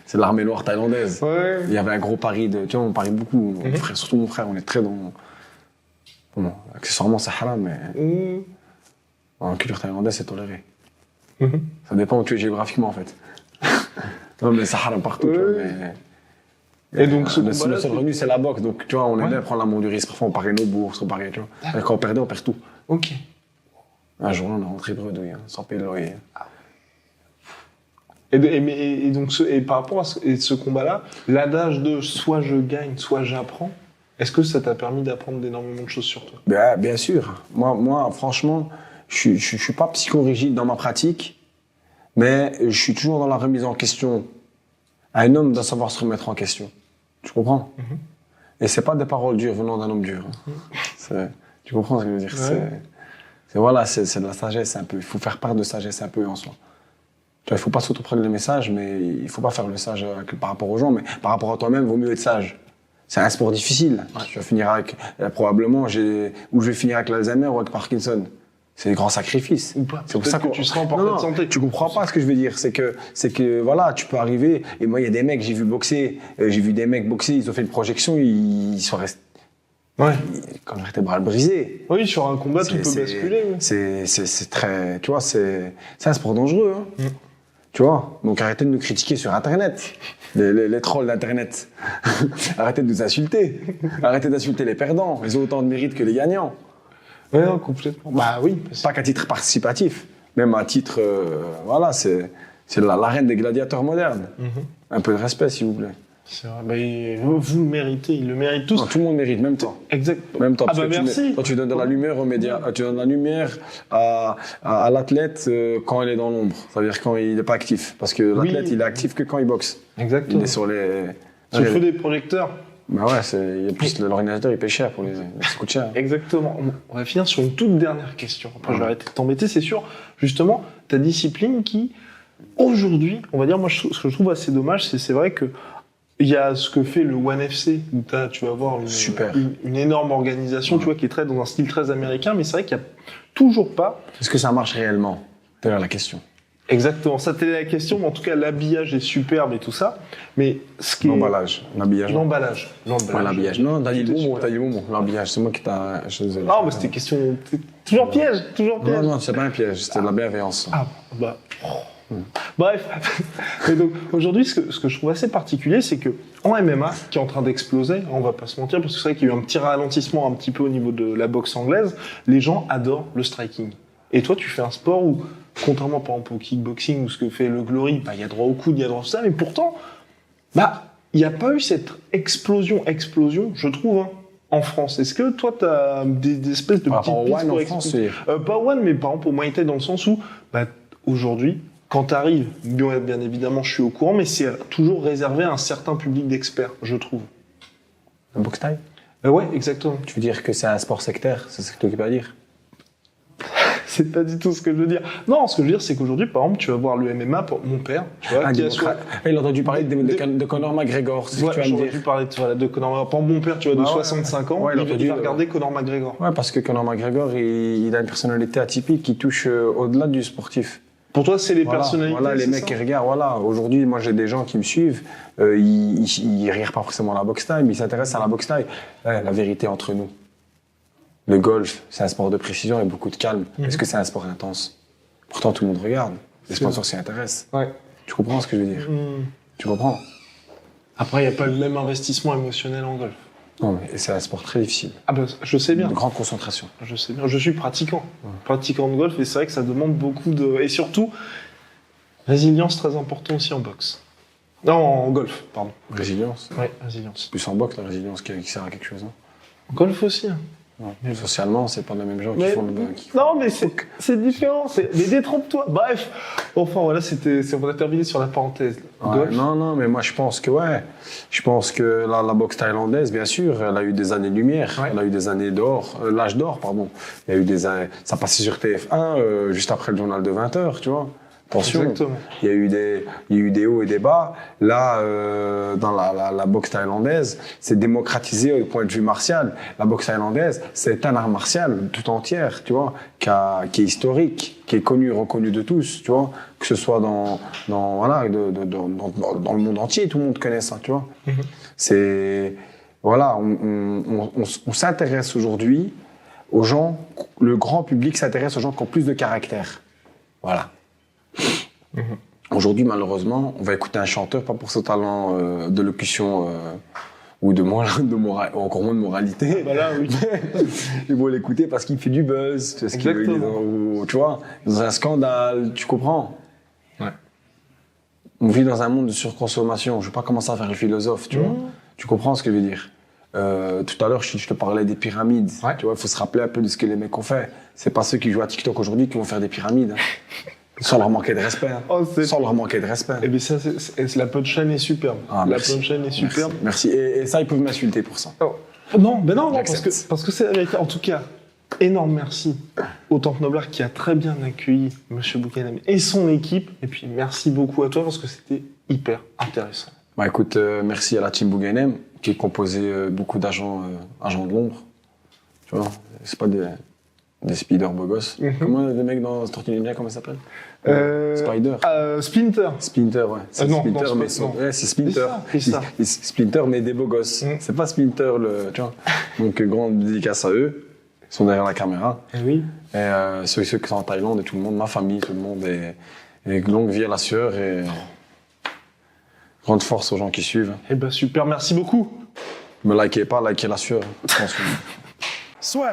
C'est l'armée noire thaïlandaise. Ouais. Il y avait un gros pari tu vois, on parie beaucoup. Mon frère, surtout mon frère, on est très dans. Bon, accessoirement, c'est haram, mais. En culture thaïlandaise, c'est toléré. Ça dépend où tu es géographiquement, en fait. Non, mais c'est haram partout, tu vois, Et donc, ce le combat-là, seul revenu, c'est la boxe. Donc, tu vois, on aime Ouais. bien prendre l'amour du risque. Parfois, on parie nos bourses, on parie, tu vois. Et quand on perdait, on perd tout. Ok. Un jour, on est rentré bredouille, sans payer le loyer. Et donc, et par rapport à ce combat-là, l'adage de soit je gagne, soit j'apprends, est-ce que ça t'a permis d'apprendre énormément de choses sur toi? Bien sûr. Moi, franchement, je suis pas psychorigide dans ma pratique, mais je suis toujours dans la remise en question. Un homme doit savoir se remettre en question. Tu comprends? Et c'est pas des paroles dures venant d'un homme dur. Tu comprends ce que je veux dire? Ouais. C'est de la sagesse un peu. Il faut faire part de sagesse un peu en soi. Tu vois, il faut pas s'auto-prendre les messages, mais il faut pas faire le sage par rapport aux gens, mais par rapport à toi-même, vaut mieux être sage. C'est un sport difficile. Je vais finir avec, probablement, ou je vais finir avec l'Alzheimer ou avec Parkinson. C'est des grands sacrifices. Ou pas. C'est pour ça que tu seras en parfaite santé. Tu comprends pas ce que je veux dire. C'est que voilà, tu peux arriver. Et moi, il y a des mecs, j'ai vu boxer. J'ai vu des mecs boxer. Ils ont fait une projection. Ils sont restés. Ouais. Quand leur vertébrale brisée. Oui, sur un combat, tout peut basculer. Oui. C'est très. Tu vois, c'est un sport dangereux. Hein. Tu vois. Donc arrêtez de nous critiquer sur Internet. Les trolls d'Internet. Arrêtez de nous insulter. Arrêtez d'insulter les perdants. Ils ont autant de mérite que les gagnants. Ouais, non, complètement. Bah oui. Pas qu'à titre participatif, même à titre, voilà, c'est la reine des gladiateurs modernes. Un peu de respect, s'il vous plaît. C'est vrai. Bah, vous le méritez, ils le méritent tous. Non, tout le monde mérite, même toi. Exactement. Même toi. Ah bah merci. Toi, tu donnes de la lumière aux médias, tu donnes de la lumière à l'athlète quand il est dans l'ombre. C'est-à-dire quand il n'est pas actif. Parce que l'athlète, il est actif que quand il boxe. Exactement. Il est sur les... Sur le feu des projecteurs. Bah ouais, l'ordinateur il paye cher pour ça coûte cher. Exactement. On va finir sur une toute dernière question. Après, je vais arrêter de t'embêter. C'est sûr, justement, ta discipline qui, aujourd'hui, on va dire, moi, ce que je trouve assez dommage, c'est vrai que il y a ce que fait le One FC, où tu vas avoir une énorme organisation, tu vois, qui est dans un style très américain, mais c'est vrai qu'il n'y a toujours pas. Est-ce que ça marche réellement? C'est là la question. Exactement, ça c'était la question, mais en tout cas l'habillage est superbe et tout ça. Mais ce qui l'emballage, l'emballage. Ouais, l'habillage. Non, t'as dit le bon, l'habillage, c'est moi qui t'a. Non, mais c'était question. Toujours piège. Non, c'est pas un piège, c'était de la bienveillance. Ah, bah. Bref. Mais donc, aujourd'hui, ce que je trouve assez particulier, c'est que en MMA, qui est en train d'exploser, on va pas se mentir, parce que c'est vrai qu'il y a eu un petit ralentissement un petit peu au niveau de la boxe anglaise, les gens adorent le striking. Et toi, tu fais un sport où, contrairement par exemple au kickboxing ou ce que fait le Glory, il y a droit au coude, il y a droit à ça, mais pourtant, il n'y a pas eu cette explosion, je trouve, hein, en France. Est-ce que toi, tu as des espèces de petites pistes pour expliquer pas One, mais par exemple au Muay Thai, dans le sens où, aujourd'hui, quand tu arrives, bien évidemment, je suis au courant, mais c'est toujours réservé à un certain public d'experts, je trouve. Le boxe thaï Ouais, exactement. Tu veux dire que c'est un sport sectaire? C'est ce que tu occupes à dire? C'est pas du tout ce que je veux dire. Non, ce que je veux dire, c'est qu'aujourd'hui, par exemple, tu vas voir le MMA, mon père, tu vois, il a entendu parler de Conor McGregor, c'est ce que tu vas me dire. J'ai entendu parler de Conor McGregor. Par exemple, mon père, tu vois, de 65 ans, il va regarder Conor McGregor. Ouais, parce que Conor McGregor, il a une personnalité atypique qui touche au-delà du sportif. Pour toi, c'est les personnalités. Voilà, les mecs qui regardent. Voilà, aujourd'hui, moi, j'ai des gens qui me suivent. Ils regardent pas forcément la boxe thaï, mais ils s'intéressent à la boxe thaï. Ouais, la vérité entre nous. Le golf, c'est un sport de précision et beaucoup de calme. Est-ce que c'est un sport intense? Pourtant, tout le monde regarde. Les sponsors s'y intéressent. Ouais. Tu comprends ce que je veux dire? Tu comprends? Après, il n'y a pas le même investissement émotionnel en golf. Non, mais c'est un sport très difficile. Ah ben, je sais bien. De grande concentration. Je sais bien. Je suis pratiquant. Pratiquant de golf, et c'est vrai que ça demande beaucoup de... Et surtout, résilience très important aussi en boxe. Non, en golf, pardon. Résilience? Ouais, résilience. Plus en boxe, la résilience qui sert à quelque chose. Hein. En golf aussi. Hein. Ouais. Socialement, c'est pas les mêmes gens qui font le... Non, mais c'est différent. Mais détrompe-toi. Bref. Enfin, voilà, on a terminé sur la parenthèse. Ouais, non, mais moi, je pense que, la boxe thaïlandaise, bien sûr, elle a eu des années-lumière. Ouais. Elle a eu des années d'or, l'âge d'or, pardon. Il y a eu des années... Ça passait sur TF1, juste après le journal de 20h, tu vois. Attention, exactement. Il y a eu des hauts et des bas. Là, dans la boxe thaïlandaise, c'est démocratisé au point de vue martial. La boxe thaïlandaise, c'est un art martial tout entière, tu vois, qui est historique, qui est connu, reconnu de tous, tu vois, que ce soit dans le monde entier, tout le monde connaît ça, tu vois. C'est, voilà, on s'intéresse aujourd'hui aux gens, le grand public s'intéresse aux gens qui ont plus de caractère. Voilà. Aujourd'hui, malheureusement, on va écouter un chanteur, pas pour son talent de locution ou ou encore moins de moralité. Bah là, oui. Ils vont l'écouter parce qu'il fait du buzz, parce qu'il est dans, tu vois, dans un scandale, tu comprends? Ouais. On vit dans un monde de surconsommation. Je ne vais pas commencer à faire le philosophe, tu vois. Tu comprends ce que je veux dire? Tout à l'heure, je te parlais des pyramides. Ouais. Tu vois, il faut se rappeler un peu de ce que les mecs ont fait. C'est pas ceux qui jouent à TikTok aujourd'hui qui vont faire des pyramides. Hein. Sans leur manquer de respect. Hein. Oh, sans leur manquer de respect. Eh bien, ça, la punchline est superbe. Ah, la punchline est superbe. Merci. Et ça, ils peuvent m'insulter pour ça. Oh. Non, mais non, parce que c'est la vérité. En tout cas, énorme merci au Temple Noblard qui a très bien accueilli Monsieur Boukanem et son équipe. Et puis, merci beaucoup à toi parce que c'était hyper intéressant. Bah écoute, merci à la team Boukanem qui est composée beaucoup d'agents agents de l'ombre. Tu vois, c'est pas des speeders beaux gosses. Comment les mecs dans Tortue Ninja, comment ça s'appelle? Spider. Splinter. Splinter, ouais. C'est non, Splinter, non, mais non. ouais, c'est Splinter. C'est ça. Splinter, mais des beaux gosses. C'est pas Splinter, tu vois. Donc, grande dédicace à eux. Ils sont derrière la caméra. Eh oui. Et ceux qui sont en Thaïlande et tout le monde, ma famille, tout le monde. Et longue vie à la sueur et grande force aux gens qui suivent. Eh ben super, merci beaucoup. Me likez pas, likez la sueur. Soit.